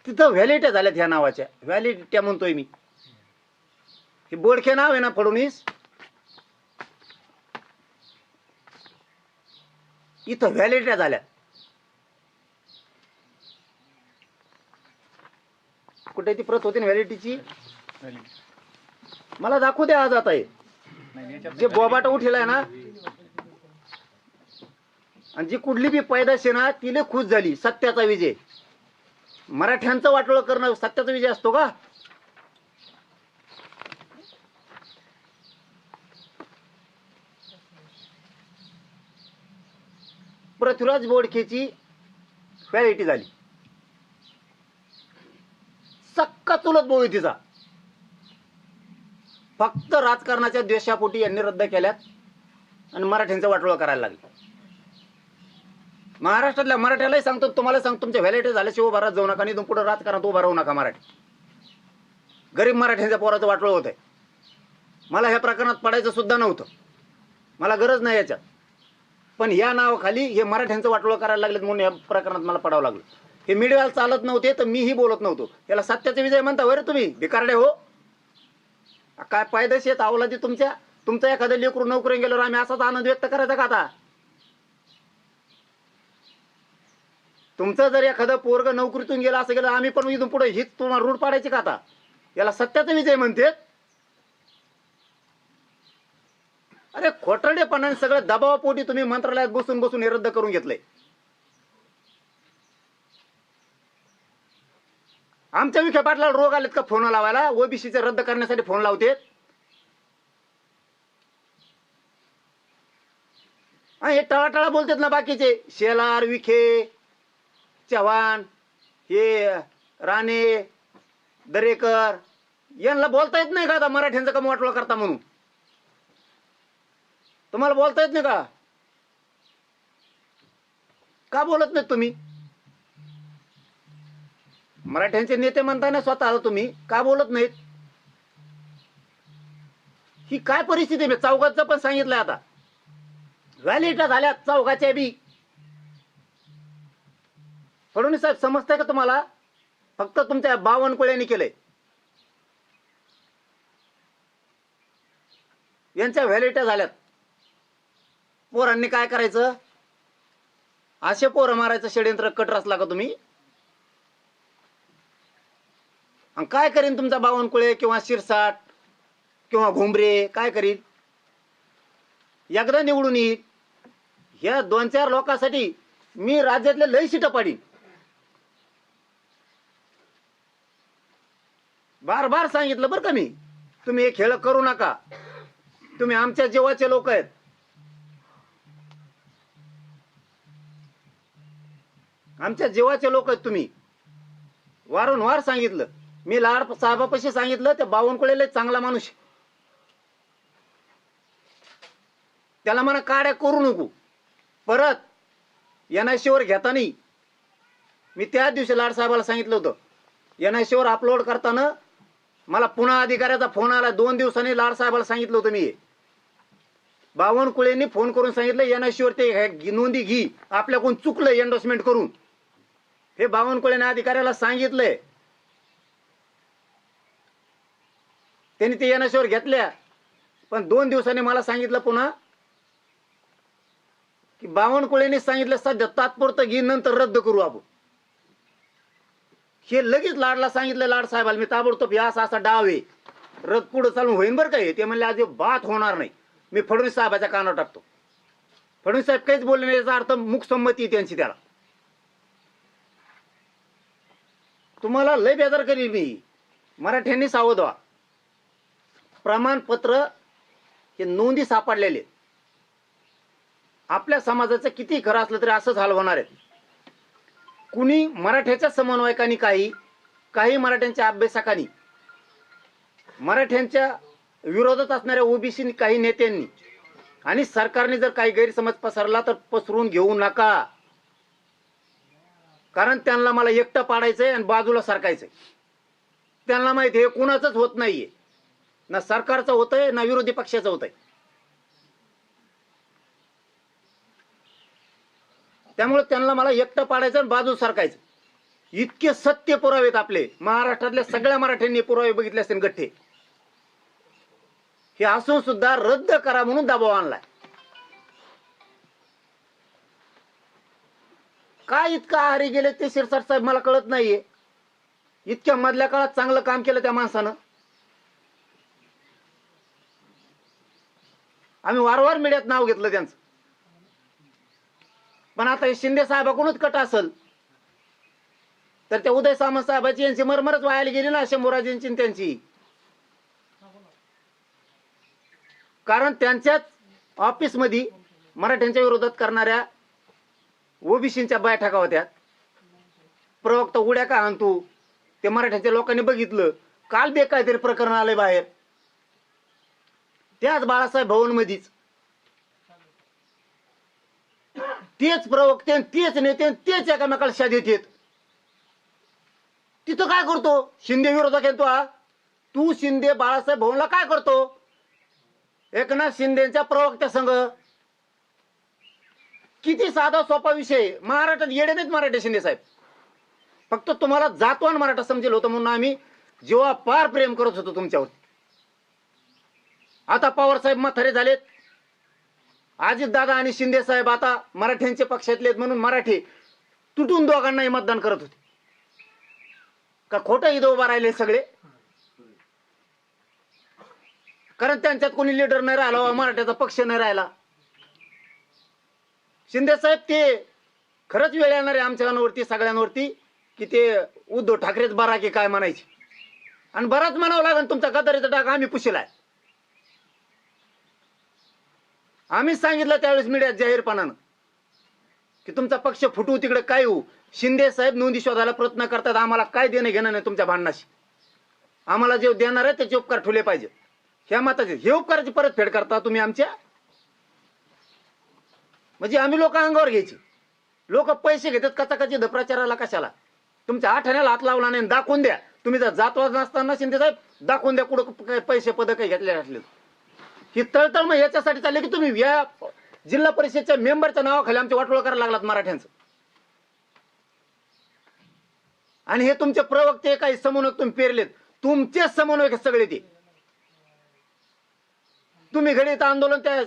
तिथं व्हॅलिडिटी झाल्यात ह्या नावाच्या. व्हॅलिडिटी म्हणतोय मी. हे बोडखे नाव आहे ना फडणवीस, इथं व्हॅलिडिटी झाल्या. कुठे ती प्रत होती व्हॅलिडिटीची? मला दाखवू द्या आज. आता जे बोबाट उठेलाय ना, आणि जी कुठली बी पैदाश आहे ना, तिले खुश झाली. सत्याचा विजय. मराठ्यांचं वाटोळं करणं सत्याचा विजय असतो का? पृथ्वीराज बोडखेची व्हॅलिडिटी झाली. सक्का चुलत भाऊ आहे तिचा. फक्त राजकारणाच्या द्वेषापोटी यांनी रद्द केल्यात आणि मराठ्यांचं वाटोळं करायला लागले. महाराष्ट्रातल्या मराठ्यालाही सांगतो, तुम्हाला सांगतो, तुमच्या व्हॅलिडिटी झाल्याशिवाय उभा राहत जाऊ नका, आणि इथून पुढे राजकारणात उभा राहू नका. मराठी गरीब मराठ्यांच्या पोराचं वाटोळं होत आहे. मला ह्या प्रकरणात पडायचं सुद्धा नव्हतं, मला गरज नाही याच्यात. पण या नावाखाली हे मराठ्यांचं वाटोळं करायला लागलेत म्हणून या प्रकरणात मला पडावं लागलं. हे मीडियाला चालत नव्हते तर मीही बोलत नव्हतो. याला सत्याचा विजय म्हणता बरं तुम्ही भिकारडे हो? काय पायदेशी आहेत अवलादी तुमच्या? तुमचं एखादं लेकरू नोकरी गेल्यावर आम्ही असाच आनंद व्यक्त करायचा का आता? तुमचं जर एखादं पोरग नोकरीतून गेलं असं गेलं, आम्ही पण इथून पुढे हीच तुम्हाला रूढ पाडायची का आता? याला सत्याचा विजय म्हणते? अरे खोटरडेपणाने सगळं दबावापोटी तुम्ही मंत्रालयात बसून बसून हे रद्द करून घेतलंय. आमच्या विखे पाटलाला रोग आलेत का फोन लावायला? ओबीसीचे रद्द करण्यासाठी फोन लावतेत. हे टळाटळा बोलतात ना बाकीचे, शेलार, विखे, चव्हाण, हे राणे, दरेकर, यांना बोलता येत नाही का आता मराठ्यांचं कम वाटोळं करता म्हणून? तुम्हाला बोलता येत नाही का? का बोलत नाही तुम्ही? मराठ्यांचे नेते म्हणताना स्वतः तुम्ही का बोलत नाहीत? ही काय परिस्थिती आहे? चौघाचं पण सांगितलंय आता. व्हॅलिडिटी झाल्या चौघाच्या बी. फडणवीस साहेब समजतंय का तुम्हाला? फक्त तुमच्या बावनकुळ्यांनी केलंय. यांच्या व्हॅलिडिटी झाल्यात. पोरांनी काय करायचं? असे पोरं मारायचं षडयंत्र कट रचला का तुम्ही? आणि काय करीन तुमचा बावनकुळे किंवा शिरसाट किंवा घुमरे काय करील, एकदा निवडून येईल. ह्या 2-4 लोकांसाठी मी राज्यातले लय सीटं पाडीन. बार बार सांगितलं बरं का मी, तुम्ही हे खेळ करू नका. तुम्ही आमच्या जीवाचे लोक आहेत. आमच्या जीवाचे लोक आहेत तुम्ही. वारंवार सांगितलं मी. लाड साहेबापाशी सांगितलं, त्या बावनकुळेला चांगला माणूस, त्याला म्हणा काड्या करू नको. परत NIC वर घेताना मी त्याच दिवशी लाड साहेबाला सांगितलं होतं, NIC वर अपलोड करताना मला पुन्हा अधिकाऱ्याचा फोन आला. 2 दिवसांनी लाड साहेबाला सांगितलं होतं मी. बावनकुळेंनी फोन करून सांगितलं NIC वर ते नोंदी घी, आपल्याकडून चुकलं एंडोर्समेंट करून. हे बावनकुळेने अधिकाऱ्याला सांगितलंय. त्यांनी ते NIC वर घेतल्या. पण 2 दिवसांनी मला सांगितलं पुन्हा की बावनकुळेंनी सांगितलं सध्या तात्पुरतं घी, नंतर रद्द करू आपण. हे लगेच लाडला सांगितलं. लाड साहेबाला मी ताबडतोब असा डाव आहे, रद्द पुढे चालून होईन बरं काय. ते म्हणले अजिबात होणार नाही. मी फडणवीस साहेबाच्या कानावर टाकतो. फडणवीस साहेब काहीच बोलले नाही, याचा अर्थ मुकसंमती त्यांची. त्याला तुम्हाला लय बेजार करील मी. मराठ्यांनी सावध व्हा. प्रमाणपत्र हे नोंदी सापडलेले. आपल्या समाजाचं किती खरं असलं तरी असंच हाल होणार आहे. कुणी मराठ्याच्या समन्वयकांनी, काही मराठ्यांच्या अभ्यासकांनी, मराठ्यांच्या विरोधात असणाऱ्या ओबीसी काही नेत्यांनी आणि सरकारने जर काही गैरसमज पसरला तर पसरून घेऊ नका. कारण त्यांना मला एकटं पाडायचंय आणि बाजूला सरकायचंय. त्यांना माहिती आहे कुणाचंच होत नाहीये, ना सरकारचं होतंय ना विरोधी पक्षाचं होतंय. त्यामुळे त्यांना मला एकटं पाडायचं आणि बाजू सरकायचं. इतके सत्य पुरावेत आपले. महाराष्ट्रातल्या सगळ्या मराठ्यांनी पुरावे बघितले असतील गठ्ठे. हे असून सुद्धा रद्द करा म्हणून दबाव आणलाय. काय इतका आहारी गेले ते शिरसाट साहेब मला कळत नाहीये. इतक्या मधल्या काळात चांगलं काम केलं त्या माणसानं. आम्ही वारंवार मीडियात नाव घेतलं त्यांचं. पण आता हे शिंदे साहेबाकडूनच कट असेल तर त्या उदय सामंत साहेबाची यांची मरमरच व्हायला गेली ना, शंभूराजेंची त्यांची. कारण त्यांच्याच ऑफिसमध्ये मराठ्यांच्या विरोधात करणाऱ्या ओबीसींच्या बैठका होत्या. प्रवक्ता उड्या का आणतो ते मराठ्यांच्या लोकांनी बघितलं. काल बे काहीतरी प्रकरण आलंय बाहेर, त्याच बाळासाहेब भवन मध्येच तेच प्रवक्ते, तेच नेते, तेच एकामेकाला शाद येतात. तिथं काय करतो शिंदे विरोधात येतो. तू शिंदे बाळासाहेब भवनला काय करतो? एकनाथ शिंदेच्या प्रवक्त्या संघ. किती साधा सोपा विषय. महाराष्ट्रात येडे नाहीत मराठे शिंदे साहेब. फक्त तुम्हाला जातवान मराठा समजेल होतं म्हणून आम्ही जेव्हा पार प्रेम करत होतो तुमच्यावर. आता पवार साहेब म्हातारे झालेत. अजित दादा आणि शिंदे साहेब आता मराठ्यांचे पक्षातले म्हणून मराठी तुटून दोघांनाही मतदान करत होते. का खोटं इथं उभा राहिले सगळे? कारण त्यांच्यात कोणी लीडर नाही राहिला, मराठ्याचा पक्ष नाही राहिला. शिंदे साहेब ते खरंच वेळ येणार आहे आमच्यावरती सगळ्यांवरती की ते उद्धव ठाकरेच बरा की काय म्हणायचे. आणि बराच म्हणावं लागेल तुमचा गदारीचा डाग आम्ही पुशीलाय. आम्हीच सांगितलं त्यावेळेस मीडियात जाहीरपणानं की तुमचा पक्ष फुटू तिकडे काय होऊ. शिंदे साहेब नोंदी शोधायला प्रयत्न करतात. आम्हाला काय देणं घेणं नाही तुमच्या भांडणाशी. आम्हाला जे देणार आहे त्याचे उपकार ठेवले पाहिजे. ह्या मताचे हे उपकाराची परतफेड करता तुम्ही आमच्या. म्हणजे आम्ही लोक अंगावर घ्यायची. लोक पैसे घेतात कचाकची प्रचाराला कशाला? तुमच्या आठाण्याला हात लावला नाही. दाखवून द्या. तुम्ही जर जातवाद नसताना शिंदे साहेब दाखवून द्या कुठं पैसे पद काही घेतले असले. ही तळतळ मग याच्यासाठी चालले की तुम्ही या जिल्हा परिषदच्या मेंबरच्या नावाखाली आमचे वाटोळ करायला लागलात मराठ्यांचं. आणि हे तुमचे प्रवक्ते काही समन्वयक तुम्ही पेरलेत. तुमचेच समन्वयक सगळे ते. तुम्ही घडीत आंदोलन त्या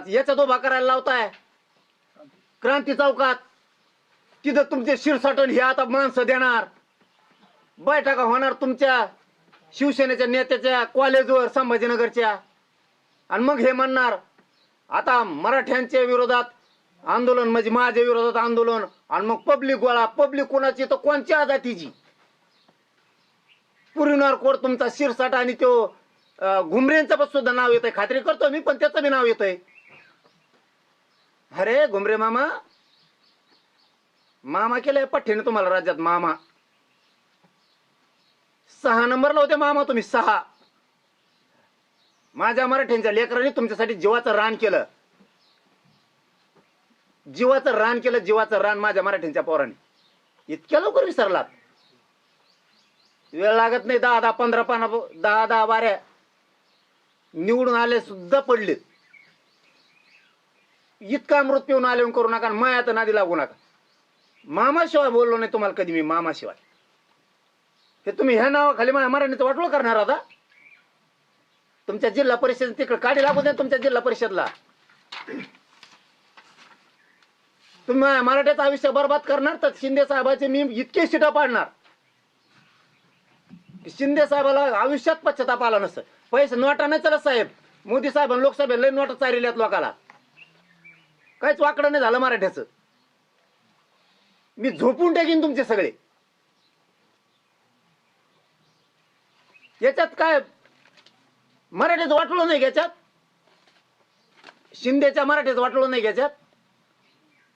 याच्यात उभा करायला लावताय क्रांती चौकात. तिथं तुमचे शिरसाटण हे आता माणसं देणार, बैठका होणार तुमच्या. शिवसेनेच्या नेत्याच्या कॉलेजवर संभाजीनगरच्या, आणि मग हे म्हणणार आता मराठ्यांच्या विरोधात आंदोलन म्हणजे माझ्या विरोधात आंदोलन, आणि मग पब्लिक गोळा. पब्लिक कोणाची तर कोणत्या जातीची? पुरीनार कोड तुमचा शिरसाट आणि तो घुमरेंचं पण सुद्धा नाव येतंय, खात्री करतो मी, पण त्याचं बी नाव येतंय. अरे घुमरे मामा, मामा केलंय पठ्ठीने तुम्हाला राज्यात मामा. 6 नंबरला होते मामा तुम्ही, 6. माझ्या मराठ्यांच्या लेकरांनी तुमच्यासाठी जीवाचं रान केलं, जीवाचं रान केलं, जीवाचं रान माझ्या मराठ्यांच्या पोरांनी. इतक्या लवकर विसरलात? वेळ लागत नाही. 10-10, 15-15, 10-10 वाऱ्या निवडून आले सुद्धा पडलेत. इतका अमृत पिऊन आले करू नका, मायात नादी लागू नका. मामाशिवाय बोललो नाही तुम्हाला कधी मी, मामाशिवाय. हे तुम्ही ह्या नावाखाली मराठीचं वाटोळं करणार आता. तुमच्या जिल्हा परिषद तिकडे काढी लागू द्या, तुमच्या जिल्हा परिषदला. तुम्ही मराठ्याचं आयुष्य बरबाद करणार तर शिंदे साहेबाचे मी इतके शिटा पाडणार की शिंदे साहेबाला आयुष्यात पश्चाताप आला नसतं. पैसे नोटा नाही चला साहेब, मोदी साहेब लोकसभेला लय नोटा चाललेल्यात लोकाला, काहीच वाकडं नाही झालं मराठ्याचं. मी झोपून टाकीन तुमचे सगळे. याच्यात काय मराठीचं वाटलं नाही याच्यात, शिंदेच्या मराठीचं वाटलं नाही याच्यात,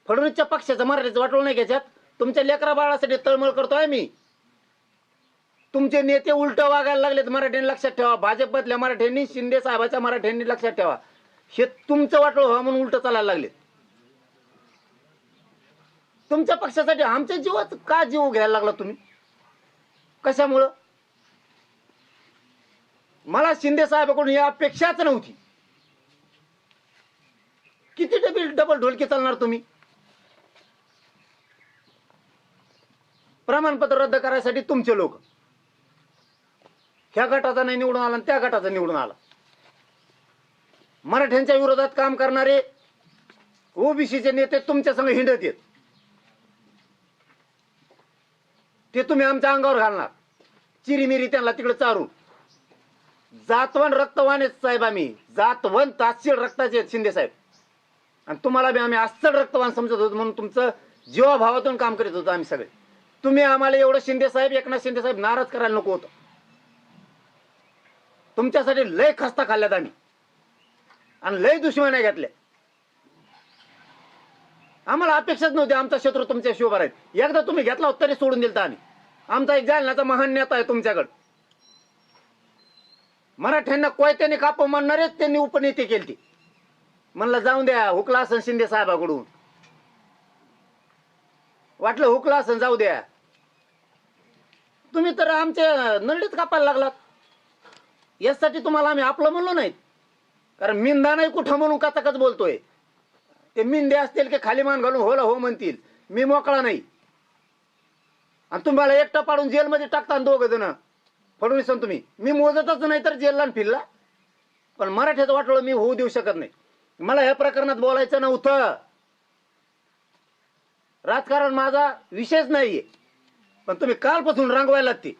फडणवीसच्या पक्षाचं मराठीचं वाटलं नाही याच्यात. तुमच्या लेकरा बाळासाठी तळमळ करतोय मी. तुमचे नेते उलट वागायला लागलेत मराठ्यांनी, लक्षात ठेवा. भाजपमधल्या मराठ्यांनी, शिंदे साहेबाच्या मराठ्यांनी, लक्षात ठेवा. हे तुमचं वाटलं व्हा म्हणून उलट चालायला लागले. तुमच्या पक्षासाठी आमच्या जीवात का जीव घ्यायला लागला तुम्ही? कशामुळं? मला शिंदे साहेबाकडून ही अपेक्षाच नव्हती. किती डबल ढोलकी चालणार तुम्ही? प्रमाणपत्र रद्द करायसाठी तुमचे लोक, ह्या गटाचा नाही निवडून आला आणि त्या गटाचा निवडून आला. मराठ्यांच्या विरोधात काम करणारे ओबीसीचे नेते तुमच्या संग हिंडत येत, ते तुम्ही आमच्या अंगावर घालणार. चिरीमिरी त्यांना तिकडे चारून. जातवन रक्तवान आहेत साहेब आम्ही, जातवन तासील रक्ताचे आहेत शिंदे साहेब. आणि तुम्हाला बी आम्ही अस्सल रक्तवान समजत होतो म्हणून तुमचं जीवाभावातून काम करीत होतो आम्ही सगळे. तुम्ही आम्हाला एवढं शिंदे साहेब, एकनाथ शिंदे साहेब नाराज करायला नको होतं. तुमच्यासाठी लय खस्ता खाल्ल्यात आम्ही आणि लय दुश्मन्या घेतल्या. आम्हाला अपेक्षाच नव्हती आमचा शत्रू तुमच्या शिवभार आहेत. एकदा तुम्ही घेतला होता तरी सोडून दिलता आम्ही. आमचा एक जालन्याचा महान नेता आहे तुमच्याकडे. मराठ्यांना कोयत्याने काप म्हणणारे त्यांनी उपनेते केली. म्हणलं जाऊन द्या, हुकला असन शिंदे साहेबाकडून, वाटलं हुकला असन जाऊ द्या. तुम्ही तर आमच्या नरडीत कापायला लागलात. यासाठी तुम्हाला आम्ही आपलं म्हणलो नाहीत, कारण मिंदा नाही कुठं म्हणून कचाकच बोलतोय. ते मिंदे असतील की खाली मान घालून होला हो म्हणतील. मी मोकळा नाही. आणि तुम्हाला एकटा पाडून जेलमध्ये टाकता दोघ जण, फडणवीस तुम्ही. मी मोजतच नाही तर जेलला फिरला. पण मराठ्याचं वाटलं मी होऊ देऊ शकत नाही. मला ह्या प्रकरणात बोलायचं नव्हतं. राजकारण माझा विषयच नाहीये. पण तुम्ही कालपासून रंगवायलात ते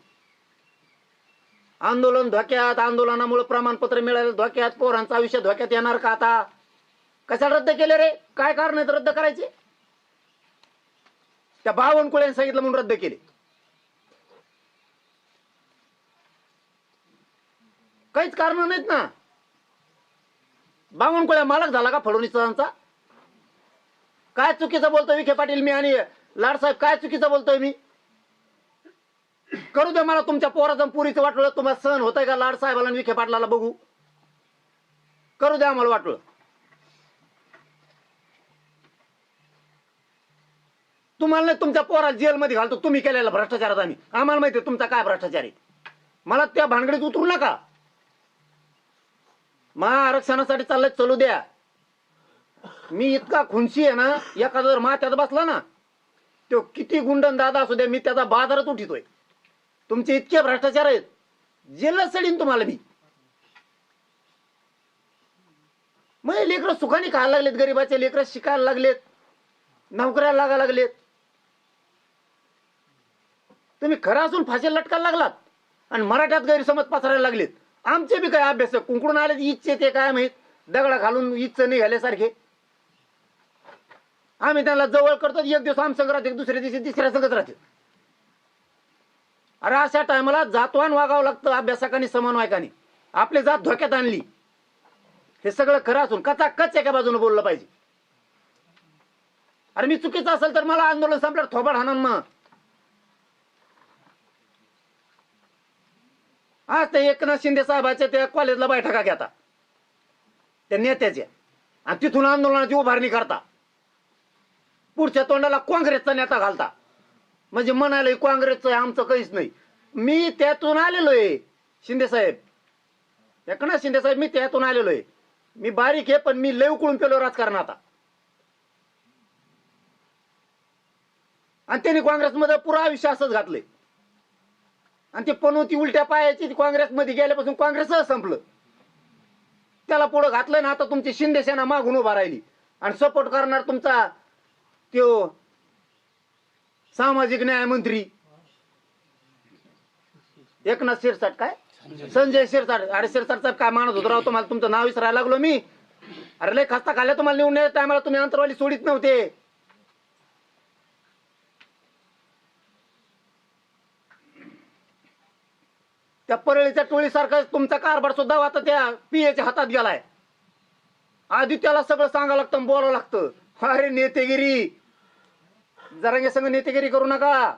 आंदोलन धोक्यात, आंदोलनामुळे प्रमाणपत्र मिळाले धोक्यात, पोरांचं आयुष्य धोक्यात येणार का आता? कशाला रद्द केले रे? काय कारण आहेत रद्द करायचे? त्या बावनकुळ्यांनी सांगितलं म्हणून रद्द केले. काहीच कारण नाहीत ना. बावनकुळ्या मालक झाला का फडणवीसांचा? काय चुकीचं बोलतोय विखे पाटील मी आणि लाडसाहेब? काय चुकीचं बोलतोय मी? करू द्या मला तुमच्या पोराचं पुरीचं वाटलं. तुम्हाला सहन होतंय का लाडसाहेबाला आणि विखे पाटलाला? बघू, करू द्या आम्हाला वाटलं. तुम्हाला नाही तुमच्या पोराला जेलमध्ये घालतो तुम्ही केलेला भ्रष्टाचारात आम्ही. आम्हाला माहिती आहे तुमचा काय भ्रष्टाचार आहे. मला त्या भानगडीत उतरू नका. महाआरक्षणासाठी चाललंय, चलू द्या. मी इतका खुनशी आहे ना, एखादा जर मात्यात बसला ना, तो किती गुंडन दादा असू द्या, मी त्याचा बाजारात उठितोय. तुमचे इतके भ्रष्टाचार आहेत, जेलला सडीन तुम्हाला मी. मग लेकरं सुखाने खायला लागलेत, गरीबाचे लेकरं शिकायला लागलेत, नोकऱ्याला लागायला लागलेत. तुम्ही खरं असून फाशीला लटकायला लागलात आणि मराठ्यात गैरसमज पसरायला लागलेत. आमचे बी काय अभ्यास कुंकडून आले इच्छे ते काय माहित दगडा घालून इच्छ निघाल्यासारखे. आम्ही त्यांना जवळ करतो, एक दिवस आम संघ राहते, दुसऱ्या दिवशी तिसऱ्या संघच राहते. अरे अशा टायमाला जातवान वागावं लागतं अभ्यासकांनी समन्वयकांनी. आपली जात धोक्यात आणली हे सगळं खरं असून कचाकच एका बाजूने बोललं पाहिजे. अरे मी चुकीचं असेल तर मला आंदोलन संपल्यावर थोबाड हाणन. मग आज ते एकनाथ शिंदे साहेबाच्या त्या कॉलेजला बैठका घेता त्या नेत्याच्या आणि तिथून आंदोलनाची उभारणी करता. पुढच्या तोंडाला काँग्रेसचा नेता घालता. म्हणजे म्हणाले काँग्रेसचं आहे आमचं काहीच नाही. मी त्यातून आलेलो आहे शिंदे साहेब, एकनाथ शिंदे साहेब, मी त्यातून आलेलो आहे. मी बारीक आहे पण मी लय उकळून पेलो राजकारण आता. आणि त्यांनी काँग्रेसमध्ये पुरा आयुष्य असंच घातलंय. आणि ते पनवती उलट्या पायाची काँग्रेसमध्ये गेल्यापासून काँग्रेसच संपलं. त्याला पुढं घातलं ना. आता तुमची शिंदे सेना मागून उभा राहिली आणि सपोर्ट करणार तुमचा त्यो सामाजिक न्याय मंत्री एकनाथ शिरसाट, काय संजय शिरसाट. अरे शिरसाट साहेब काय मानत होतो राव तुम्हाला, तुमचं नाव विसरायला लागलो मी. अरे लय खस्ता खाल्ल्या तुम्हाला निवडून येत टायमाला, तुम्ही अंतरवाली सोडित नव्हते. त्या परळीच्या टोळीसारखा तुमचा कारभार सुद्धा आता त्या पीएच्या हातात गेलाय. आधी त्याला सगळं सांगावं लागतं, बोलावं लागतं. अरे नेतेगिरी, जरांगे संघ नेतेगिरी करू नका.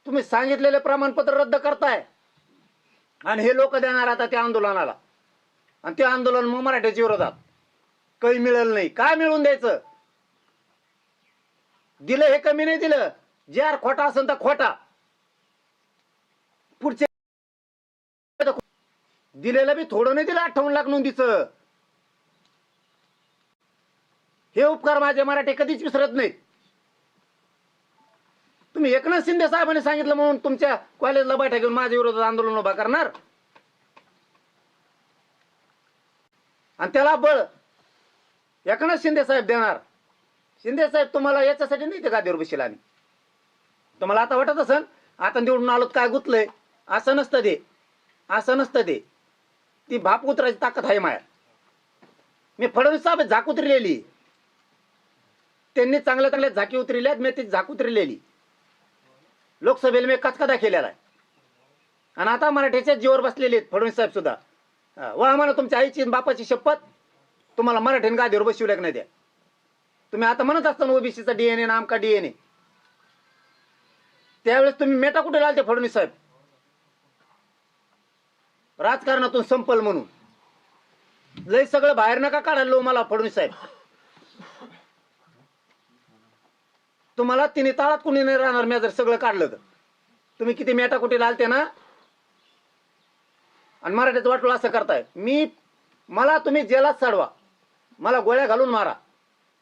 तुम्ही सांगितलेले प्रमाणपत्र रद्द करताय आणि हे लोक देणार आता त्या आंदोलनाला. आणि ते आंदोलन मग मराठ्याच्या विरोधात काही मिळेल नाही. काय मिळवून द्यायचं? दिलं हे कमी नाही दिलं. जार खोटा असेल तर खोटा, पुढचे दिलेलं बी थोडं नाही दिलं. 58 लाख नोंदीचं. हे उपकार माझे मराठी कधीच विसरत नाहीत. तुम्ही एकनाथ शिंदे साहेबांनी सांगितलं म्हणून तुमच्या कॉलेजला बैठक घेऊन माझ्या विरोधात आंदोलन उभा करणार आणि त्याला बळ एकनाथ शिंदे साहेब देणार. शिंदे साहेब तुम्हाला याच्यासाठी नाही ते गादीवर बसेल. आणि तुम्हाला आता वाटत असेल आता निवडून आलोत काय गुतलंय. असं नसतं ते, असं नसतं ते. ती भाप उतरायची ताकद आहे माया. मी फडणवीस साहेब झाक उतरलेली, त्यांनी चांगल्या चांगल्या झाकी उतरल्या, मी ती झाक उतरलेली. लोकसभेला मी कचकदा केलेला आहे. आणि आता मराठीच्या जीवर बसलेले आहेत फडणवीस साहेब सुद्धा. व आम्हाला तुमच्या आईची बापाची शपथ, तुम्हाला मराठीने गादीवर बसवल्या की नाही द्या. तुम्ही आता म्हणत असताना ओबीसीचा डीएनए ना आमका डीएनए, त्यावेळेस तुम्ही मेटा कुठे लालते फडणवीस साहेब? राजकारणातून संपल म्हणून. लय सगळं बाहेर नका काढायला लो मला फडणवीस साहेब. तुम्हाला तिने ताळात कुणी नाही राहणार. मी जर सगळं काढलं तर तुम्ही किती मेटा कुठे लालते ना. आणि मराठीचं वाटोळ असं करताय. मला तुम्ही जेलात चढवा, मला गोळ्या घालून मारा,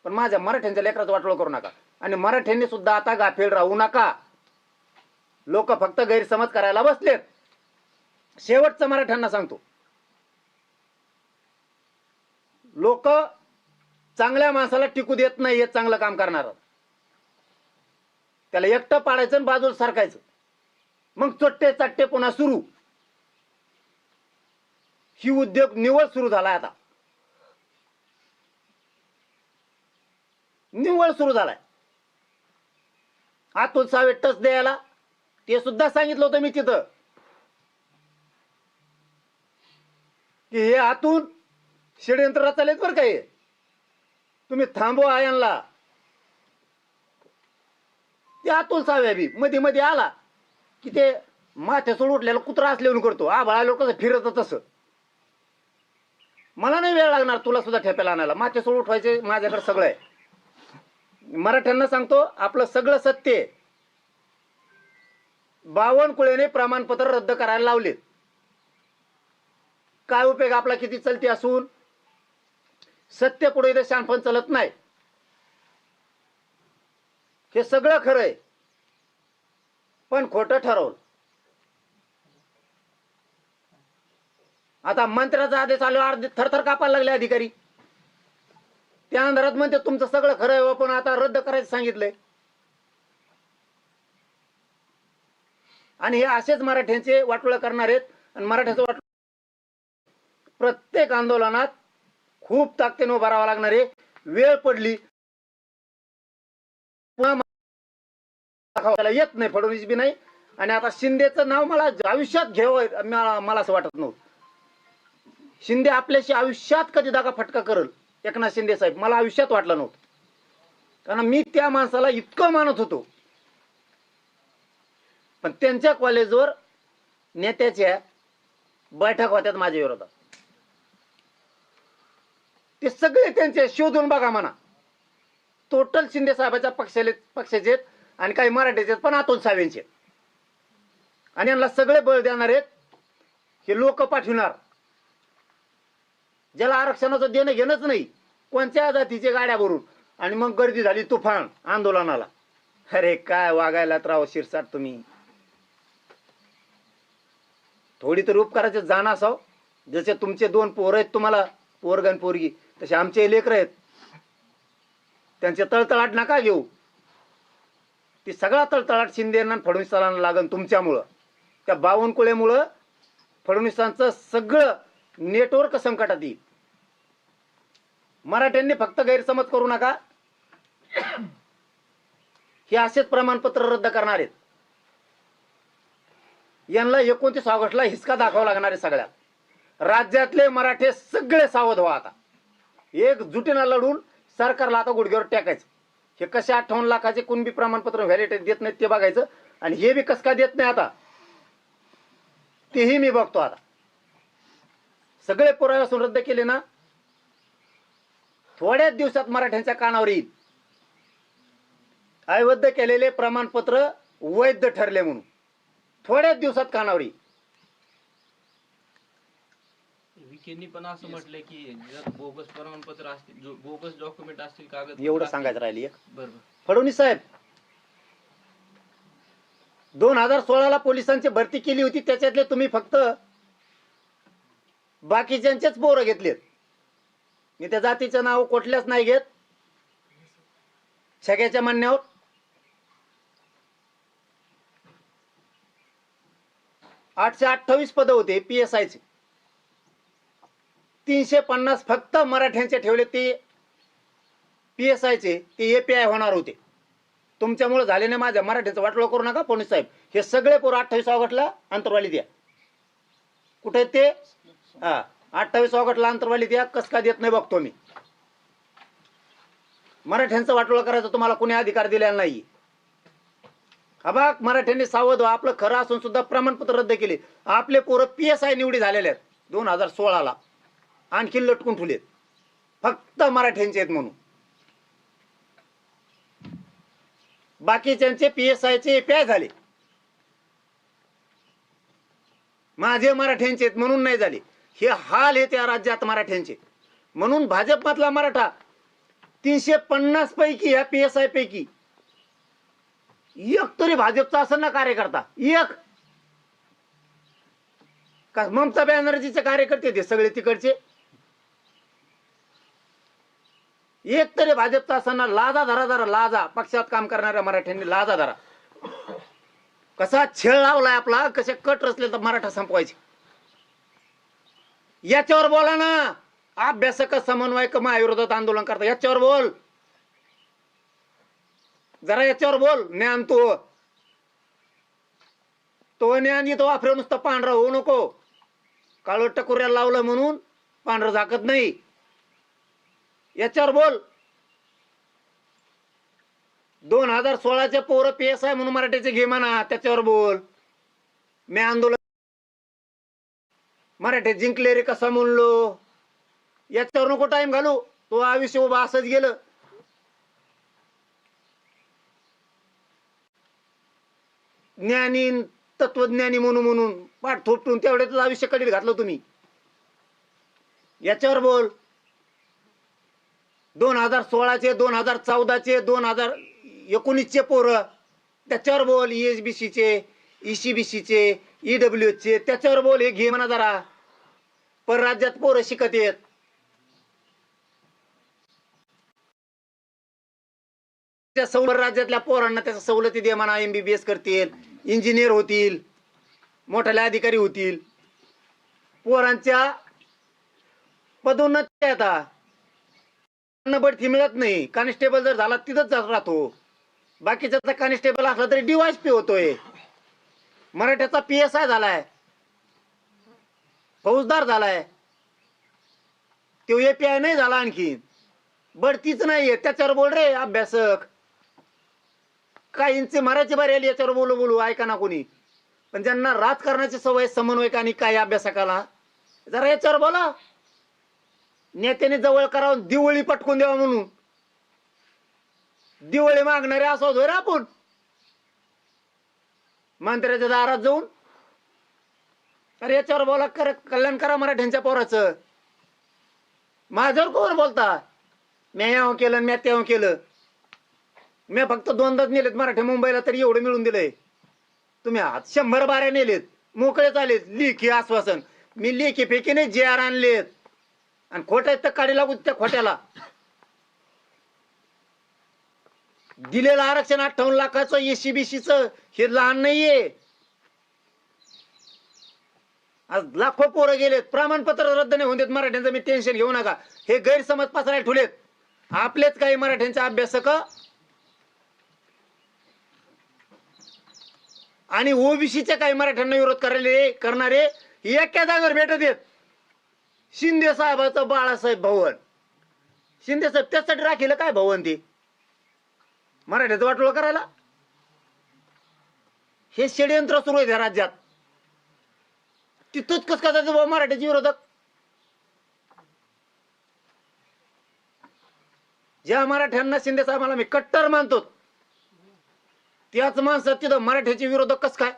पण माझ्या मराठ्यांच्या लेकराचं वाटोळ करू नका. आणि मराठ्यांनी सुद्धा आता गाफील राहू नका. लोक फक्त गैरसमज करायला बसलेत. शेवटचं मराठ्यांना सांगतो, लोक चांगल्या माणसाला टिकू देत नाही. हे चांगलं काम करणार त्याला एकटं पाडायचं आणि बाजूला सारखायचं. मग चट्टे चट्टे पुन्हा सुरू. ही उद्योग निवळ सुरू झालाय आता, निव्वळ सुरू झालाय. आतून सावे टच द्यायला ते सुद्धा सांगितलं होतं मी तिथं की हे आतून षडयंत्र रचालेत बरं काय. तुम्ही थांबवा यांना. ते आतून साव्या बी मध्ये मध्ये आला की ते माथ्यासोड उठलेला कुत्रा असल्यावर करतो. आभाळा लोक कसं फिरत तसं. मला नाही वेळ लागणार तुला सुद्धा ठेप्याला आणायला. माथ्यासोड उठवायचे माझ्याकडे सगळं आहे. मराठ्यांना सांगतो आपलं सगळं सत्य आहे. बावनकुळेने प्रमाणपत्र रद्द करायला लावले. काय उपयोग आपला किती चलती असून. सत्य पुढे इथे शानपण चलत नाही. हे सगळं खरं आहे पण खोटं ठरवलं. आता मंत्र्याचा आदेश आलो थरथर कापायला लागले अधिकारी. त्या अंधारात म्हणते तुमचं सगळं खरं आहे पण आता रद्द करायचं सांगितलंय. आणि हे असेच मराठ्यांचे वाटोळं करणार आहेत. आणि मराठ्याचं वाटोळं प्रत्येक आंदोलनात खूप ताकदीने उभा राहावं लागणार आहे. वेळ पडली पुन्हा दाखवायला येत नाही, फडणवीस बी नाही. आणि आता शिंदेचं नाव मला आयुष्यात घ्यावं मला असं वाटत नव्हतं. शिंदे आपल्याशी आयुष्यात कधी दागा फटका करल एकनाथ शिंदे साहेब मला आयुष्यात वाटलं नव्हतं. कारण मी त्या माणसाला इतकं मानत होतो. पण त्यांच्या कॉलेजवर नेत्याच्या बैठक होत्यात माझ्या विरोधात. ते सगळे त्यांचे शोधून बघा म्हणा. टोटल शिंदे साहेबाच्या पक्षाचे आहेत आणि काही मराठीचे आहेत, पण अतुल सावेंचे. आणि यांना सगळे बळ देणार आहेत हे लोक पाठविणार. ज्याला आरक्षणाचं देणं घेणंच नाही, कोणत्या जातीच्या गाड्या भरून, आणि मग गर्दी झाली तुफान आंदोलनाला. अरे काय वागायला राव शिरसाट तुम्ही. थोडी तरी उपकाराचे जाण असाव. जसे तुमचे 2 पोर आहेत तुम्हाला, पोरगा आणि पोरगी, तसे आमचे लेकर आहेत. त्यांचे तळतळाट नका घेऊ. ती सगळा तळतळाट शिंदेना फडणवीसांना लागन तुमच्यामुळं. त्या बावनकुळेमुळं फडणवीसांचं सगळं नेटवर्क संकटात येईल. मराठ्यांनी फक्त गैरसमज करू नका. हे असेच प्रमाणपत्र रद्द करणार आहेत. यांना 29 ऑगस्टला हिसका दाखवावा लागणार आहे सगळ्या राज्यातले मराठे सगळे सावध व्हा. आता एकजुटीनं लढून सरकारला आता गुडघ्यावर टाकायचं. हे कसे 58 लाखाचे कुणबी प्रमाणपत्र व्हॅलिडिटी देत नाहीत ते बघायचं. आणि हे बी कस का देत नाही आता तेही मी बघतो. आता सगळे पुरावे असून रद्द केले ना, थोड्याच दिवसात मराठ्यांच्या कानावर येईल अवैध केलेले प्रमाणपत्र वैध ठरले म्हणून. थोड्याच दिवसात कानावर येईल. विखेंनी पण असं म्हटलंय की जर बोगस प्रमाणपत्र असतील, बोगस डॉक्युमेंट असतील, कागद एवढं सांगायचं राहिली एक. बरोबर. फडणवीस साहेब 2016ला पोलिसांची भरती केली होती, त्याच्यातले तुम्ही फक्त बाकीच्यांचेच पोरं घेतलेत. मी त्या जातीचं नाव कुठल्याच नाही घेत. सगळ्याच्या म्हणण्यावर 828 पद होते PSIचे. 350 फक्त मराठ्यांचे ठेवले. ते PSIचे ते API होणार होते. तुमच्यामुळे झाले नाही. माझ्या मराठ्यांचं वाटोळं करू नका फडणवीस साहेब. हे सगळे पोरं 28 ऑगस्टला अंतरवाली द्या. कुठे ते 28 ऑगस्टला अंतरवाली द्या. कस का देत नाही बघतो मी. मराठ्यांचं वाटोळं करायचं तुम्हाला कोणी अधिकार दिलेला नाही. बघ मराठ्यांनी सावध व्हा. आपलं खरं असून सुद्धा प्रमाणपत्र रद्द केले. आपले पोरं PSI निवडी झालेले आहेत 2016ला. आणखी लटकून ठेवलेत फक्त मराठ्यांचे आहेत म्हणून. बाकीच्यांचे PSIचे API झाले. माझे मराठ्यांचे आहेत म्हणून नाही झाले. हे हाल आहे त्या राज्यात मराठ्यांचे. म्हणून भाजपमधला मराठा 350 पैकी या PSI पैकी एक तरी भाजपचा असं ना कार्यकर्ता. एक का ममता बॅनर्जीचे कार्यकर्ते ते सगळे तिकडचे. एक तरी भाजपचा असताना लाजा धरा धरा. लाजा पक्षात काम करणाऱ्या मराठ्यांनी लाजा धरा. कसा छेळ लावलाय आपला. कसे कट रचले तर मराठा संपवायचे. याच्यावर बोला ना. अभ्यासक समन्वयक महाविरोधात आंदोलन करता याच्यावर बोल. जरा याच्यावर बोल. ज्ञान तो ज्ञान तो वापरे नुसतं पांढरा होऊ नको. काळं टकुऱ्याला लावलं म्हणून पांढरं झाकत नाही. याच्यावर बोल. 2016चे पोरं PSI म्हणून मराठीचे घे म्हणा. त्याच्यावर बोल. मी आंदोलन मराठी जिंकले रे कसं म्हणलो. याच्यावर नको टाइम घालू. तो आयुष्य उभा असंच गेलं. ज्ञानी तत्वज्ञानी म्हणून पाठ थोपटून तेवढ्याच आयुष्य कडील घातलं तुम्ही. याच्यावर बोल. 2016चे 2014चे 2019चे पोरं त्याच्यावर बोल. ESBCचे ECBCचे EWHचे त्याच्यावर बोल. हे घे म्हणा जरा. परराज्यात पोरं शिकत आहेत. त्या राज्यातल्या पोरांना त्याच्या सवलती दे म्हणा. MBBS करतील इंजिनियर होतील, मोठाले अधिकारी होतील. पोरांच्या पदोन्नती आता बढती मिळत नाही. कॉन्स्टेबल जर झाला तिथंच राहतो. बाकीचा कॉन्स्टेबल असला तरी DYSP होतोय. मराठ्याचा PSI झालाय, फौजदार झालाय, तो API नाही झाला आणखी. बढतीच नाहीये. त्याच्यावर बोल रे अभ्यासक. काहींचे मराठी बारी आली याच्यावर बोलू बोलू ऐका ना कोणी. पण ज्यांना राजकारणाची सवय समन्वयक आणि काही अभ्यासकाला जरा याच्यावर बोला. नेत्याने जवळ करावं, दिवळी पटकून द्यावा म्हणून. दिवळी मागणारे असं होतोय रे आपण मंत्र्याच्या दारात जाऊन. अरे याच्यावर बोला, कल्याण करा मराठ्यांच्या पोराचं. माझ्यावर कोण बोलता? मी यावं केलं, मी त्यावं केलं. मी फक्त 2दाच नेलेत मराठी मुंबईला, तरी एवढं मिळून दिलंय. तुम्ही 100 बाऱ्या नेलेत, मोकळे चालेत. लेखी आश्वासन. मी लेखी फेकीने JR आणलेत आणि खोट्या तर काढी लागू त्या खोट्याला. दिलेलं आरक्षण 58 लाखाचं SC-BC हे लहान नाहीये. आज लाखो पोरं गेलेत. प्रमाणपत्र रद्द नाही होऊन देत मराठ्यांचं. मी टेन्शन घेऊ नका. हे गैरसमज पसरायला ठेवलेत आपलेच काही मराठ्यांचे अभ्यासक आणि OBCच्या काही मराठ्यांना विरोध करणारे एका जागेवर भेटत येत. शिंदे साहेबाचं बाळासाहेब भवन. शिंदे साहेब त्यासाठी राखील काय भवन ते मराठ्याचं वाटोळं करायला? हे षडयंत्र सुरू आहे त्या राज्यात. तिथंच कस का मराठ्याचे विरोधक. ज्या मराठ्यांना शिंदे साहेबांना मी कट्टर मानतो त्याच माणसात तिथं मराठ्याचे विरोधक कस काय?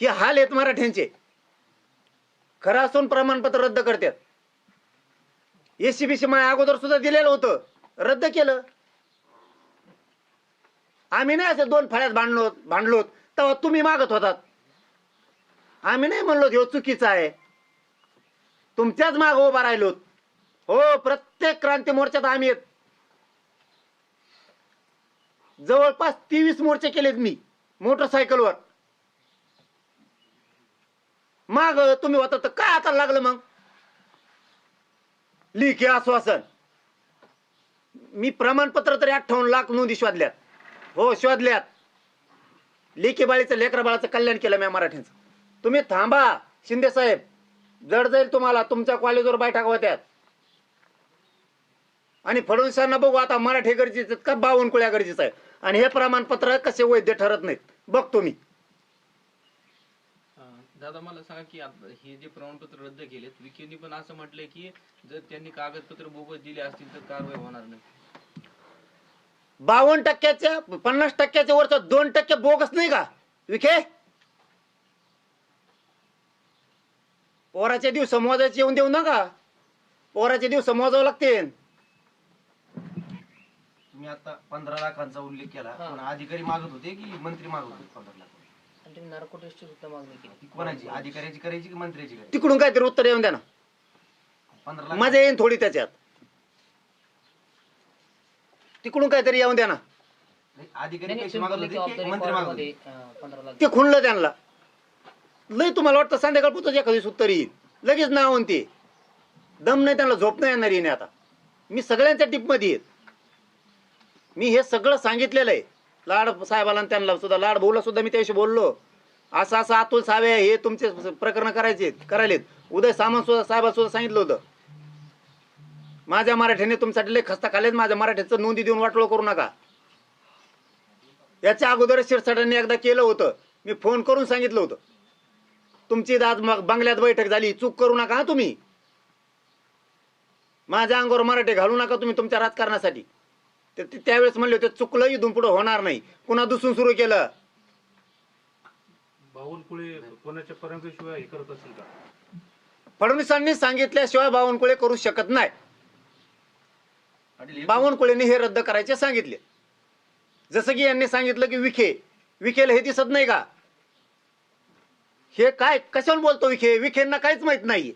हे हाल आहेत मराठ्यांचे. खरं असून प्रमाणपत्र रद्द करतात. SC-BC माझ्या अगोदर सुद्धा दिलेलं होतं, रद्द केलं. आम्ही नाही असं 2 फळ्यात भांडलो तेव्हा तुम्ही मागत होतात. आम्ही नाही म्हणलो हे चुकीचं आहे. तुमच्याच माग उभा राहिलो. हो, प्रत्येक क्रांती मोर्चात आम्ही जवळपास 23 मोर्चे केलेत मी मोटरसायकलवर. माग तुम्ही होता तर काय आता लागलं मग? लेखी आश्वासन. मी प्रमाणपत्र तरी 58 लाख नोंदी शोधल्यात. हो, शोधल्यात. लेखी बाळीचं लेकरा बाळाचं कल्याण केलं मी मराठ्यांचं. तुम्ही थांबा शिंदे साहेब, जड जाईल तुम्हाला. तुमच्या कॉलेजवर बैठका होत्यात आणि फडणवीसांना बघू आता मराठी गरजेचं का बावनकुळ्या गरजेचं आहे आणि हे प्रमाणपत्र कसे वैध ठरत नाहीत बघतो मी. दादा मला सांगा की हे जे प्रमाणपत्र रद्द केलेत, विखेंनी पण असं म्हटलंय की जर त्यांनी कागदपत्र बोगस दिले असतील तर कारवाई होणार नाही. 52% 50% वरचं 2% बोगस नाही का विखे? पोराचे दिवस मोजायचे येऊन देऊ नका. पोराचे दिवस मोजावं लागते. तुम्ही आता 15 लाखांचा उल्लेख केला, पण अधिकारी मागत होते की मंत्री मागत होते 15 लाख? नार्कोटिक्सची सुद्धा मागणी केली. ती कोणाची, अधिकाऱ्याची करायची की मंत्र्याची करायची? तिकडून काहीतरी उत्तर येऊन द्या ना. 15 लाख मजा येईन थोडी त्याच्यात. तिकडून काहीतरी येऊन द्या ना. नाही, अधिकारी पैसे मागत होते की मंत्री मागत होते? 15 लाख ते खुणलं त्यांना. लय तुम्हाला वाटतं संध्याकाळ पुरतच एखादी उत्तर येईल लगेच नाव ते. दम नाही त्यांना, झोप नाही येणार येणे. आता मी सगळ्यांच्या टिपमध्ये येत. मी हे सगळं सांगितलेलं आहे लाड साहेबाला आणि त्यांना सुद्धा. लाड भाऊला सुद्धा मी त्याविषयी बोललो. असं असं अतुल सावे हे तुमचे प्रकरण करायलेत. उदय सामंत सुद्धा साहेबाला सुद्धा सांगितलं होतं. माझ्या मराठ्याने तुमच्यासाठी लय खस्ता खाल्लेत. माझ्या मराठ्याचं नोंदी देऊन वाटोळं करू नका. याच्या अगोदर शिरसाटांनी एकदा केलं होतं. मी फोन करून सांगितलं होतं तुमची आज बंगल्यात बैठक झाली, चूक करू नका तुम्ही. माझ्या अंगावर मराठी घालू नका तुम्ही तुमच्या राजकारणासाठी. त्यावेळेस म्हणले होते चुकलं, इथून पुढे होणार नाही. पुन्हा दुसून सुरू केलं. बावनकुळे कोणाच्या परवानगीशिवाय हे करत असेल का? फडणवीसांनी सांगितल्याशिवाय बावनकुळे करू शकत नाही. बावनकुळेने हे रद्द करायचे सांगितले. जसं की यांनी सांगितलं की विखेला हे दिसत नाही का? हे काय कशाला बोलतो विखे? विखेंना काहीच माहित नाही.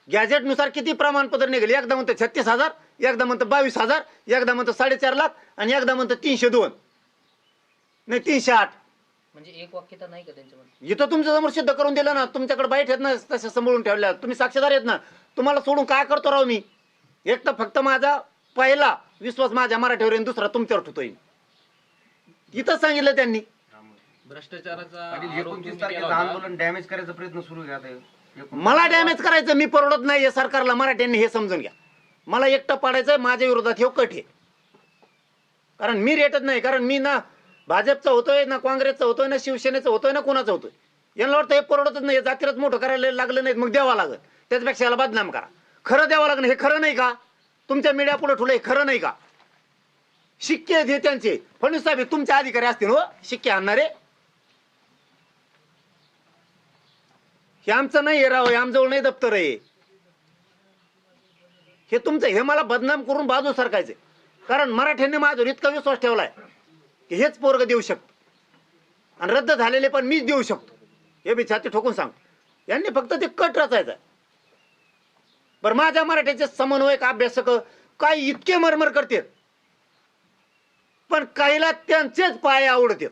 गॅजेट नुसार किती प्रमाणपत्र निघाले? एकदा म्हणते 36,000, एकदा म्हणतं 22,000, एकदा म्हणतं 4.5 लाख आणि एकदा म्हणतं 302 नाही 308. म्हणजे एक वाक्यता नाही का त्यांच्यामध्ये? इथं तुमच्या समोर सिद्ध करून दिलं ना, तुमच्याकडे बाईट आहेत ना तशा सांभाळून ठेवल्या, तुम्ही साक्षीदार आहेत ना. तुम्हाला सोडून काय करतो राव मी? एक तर फक्त माझा पहिला विश्वास माझ्या मराठीवर आणि दुसरा तुमच्यावर ठेवतोय. इथं सांगितलं त्यांनी. भ्रष्टाचाराचा पाटील आरोप 29 तुम्ही तारखेचं केला होता. आंदोलन डॅमेज करायचा प्रयत्न सुरू आहे आता. मला डॅमेज करायचं मी परवडत नाहीये सरकारला, मराठ्यांनी हे समजून घ्या. मला एकटं पाडायचंय, माझ्या विरोधात हे कट आहे. कारण मी रेटत नाही, कारण मी ना भाजपचा होतोय ना काँग्रेसचा होतोय ना शिवसेनेचा होतोय ना कोणाचा होतोय. यांना वाटतं हे परवडतच नाही, जातीरात मोठं करायला लागलं नाही मग द्यावा लागेल, त्याच्यापेक्षा याला बदनाम करा. खरं द्यावं लागणं हे खरं नाही का? तुमच्या मीडिया पुढे ठुलं हे खरं नाही का? शिक्के आहेत हे त्यांचे. फडणवीस साहेब हे तुमचे अधिकारी असतील हो शिक्के आणणारे. हे आमचं नाही राव, हे आमजवळ नाही दप्तर आहे. हे तुमचं, हे मला बदनाम करून बाजू सरकायचे. कारण मराठ्यांनी माझ्यावर इतका विश्वास ठेवलाय की हेच पोरग देऊ शकतो आणि रद्द झालेले पण मीच देऊ शकतो, हे मी छाती ठोकून सांगतो. यांनी फक्त ते कट रचायचं. बरं माझ्या मराठ्याचे समन्वयक अभ्यासक काय इतके मरमर करतात, पण काहीला त्यांचेच पाय आवडतात.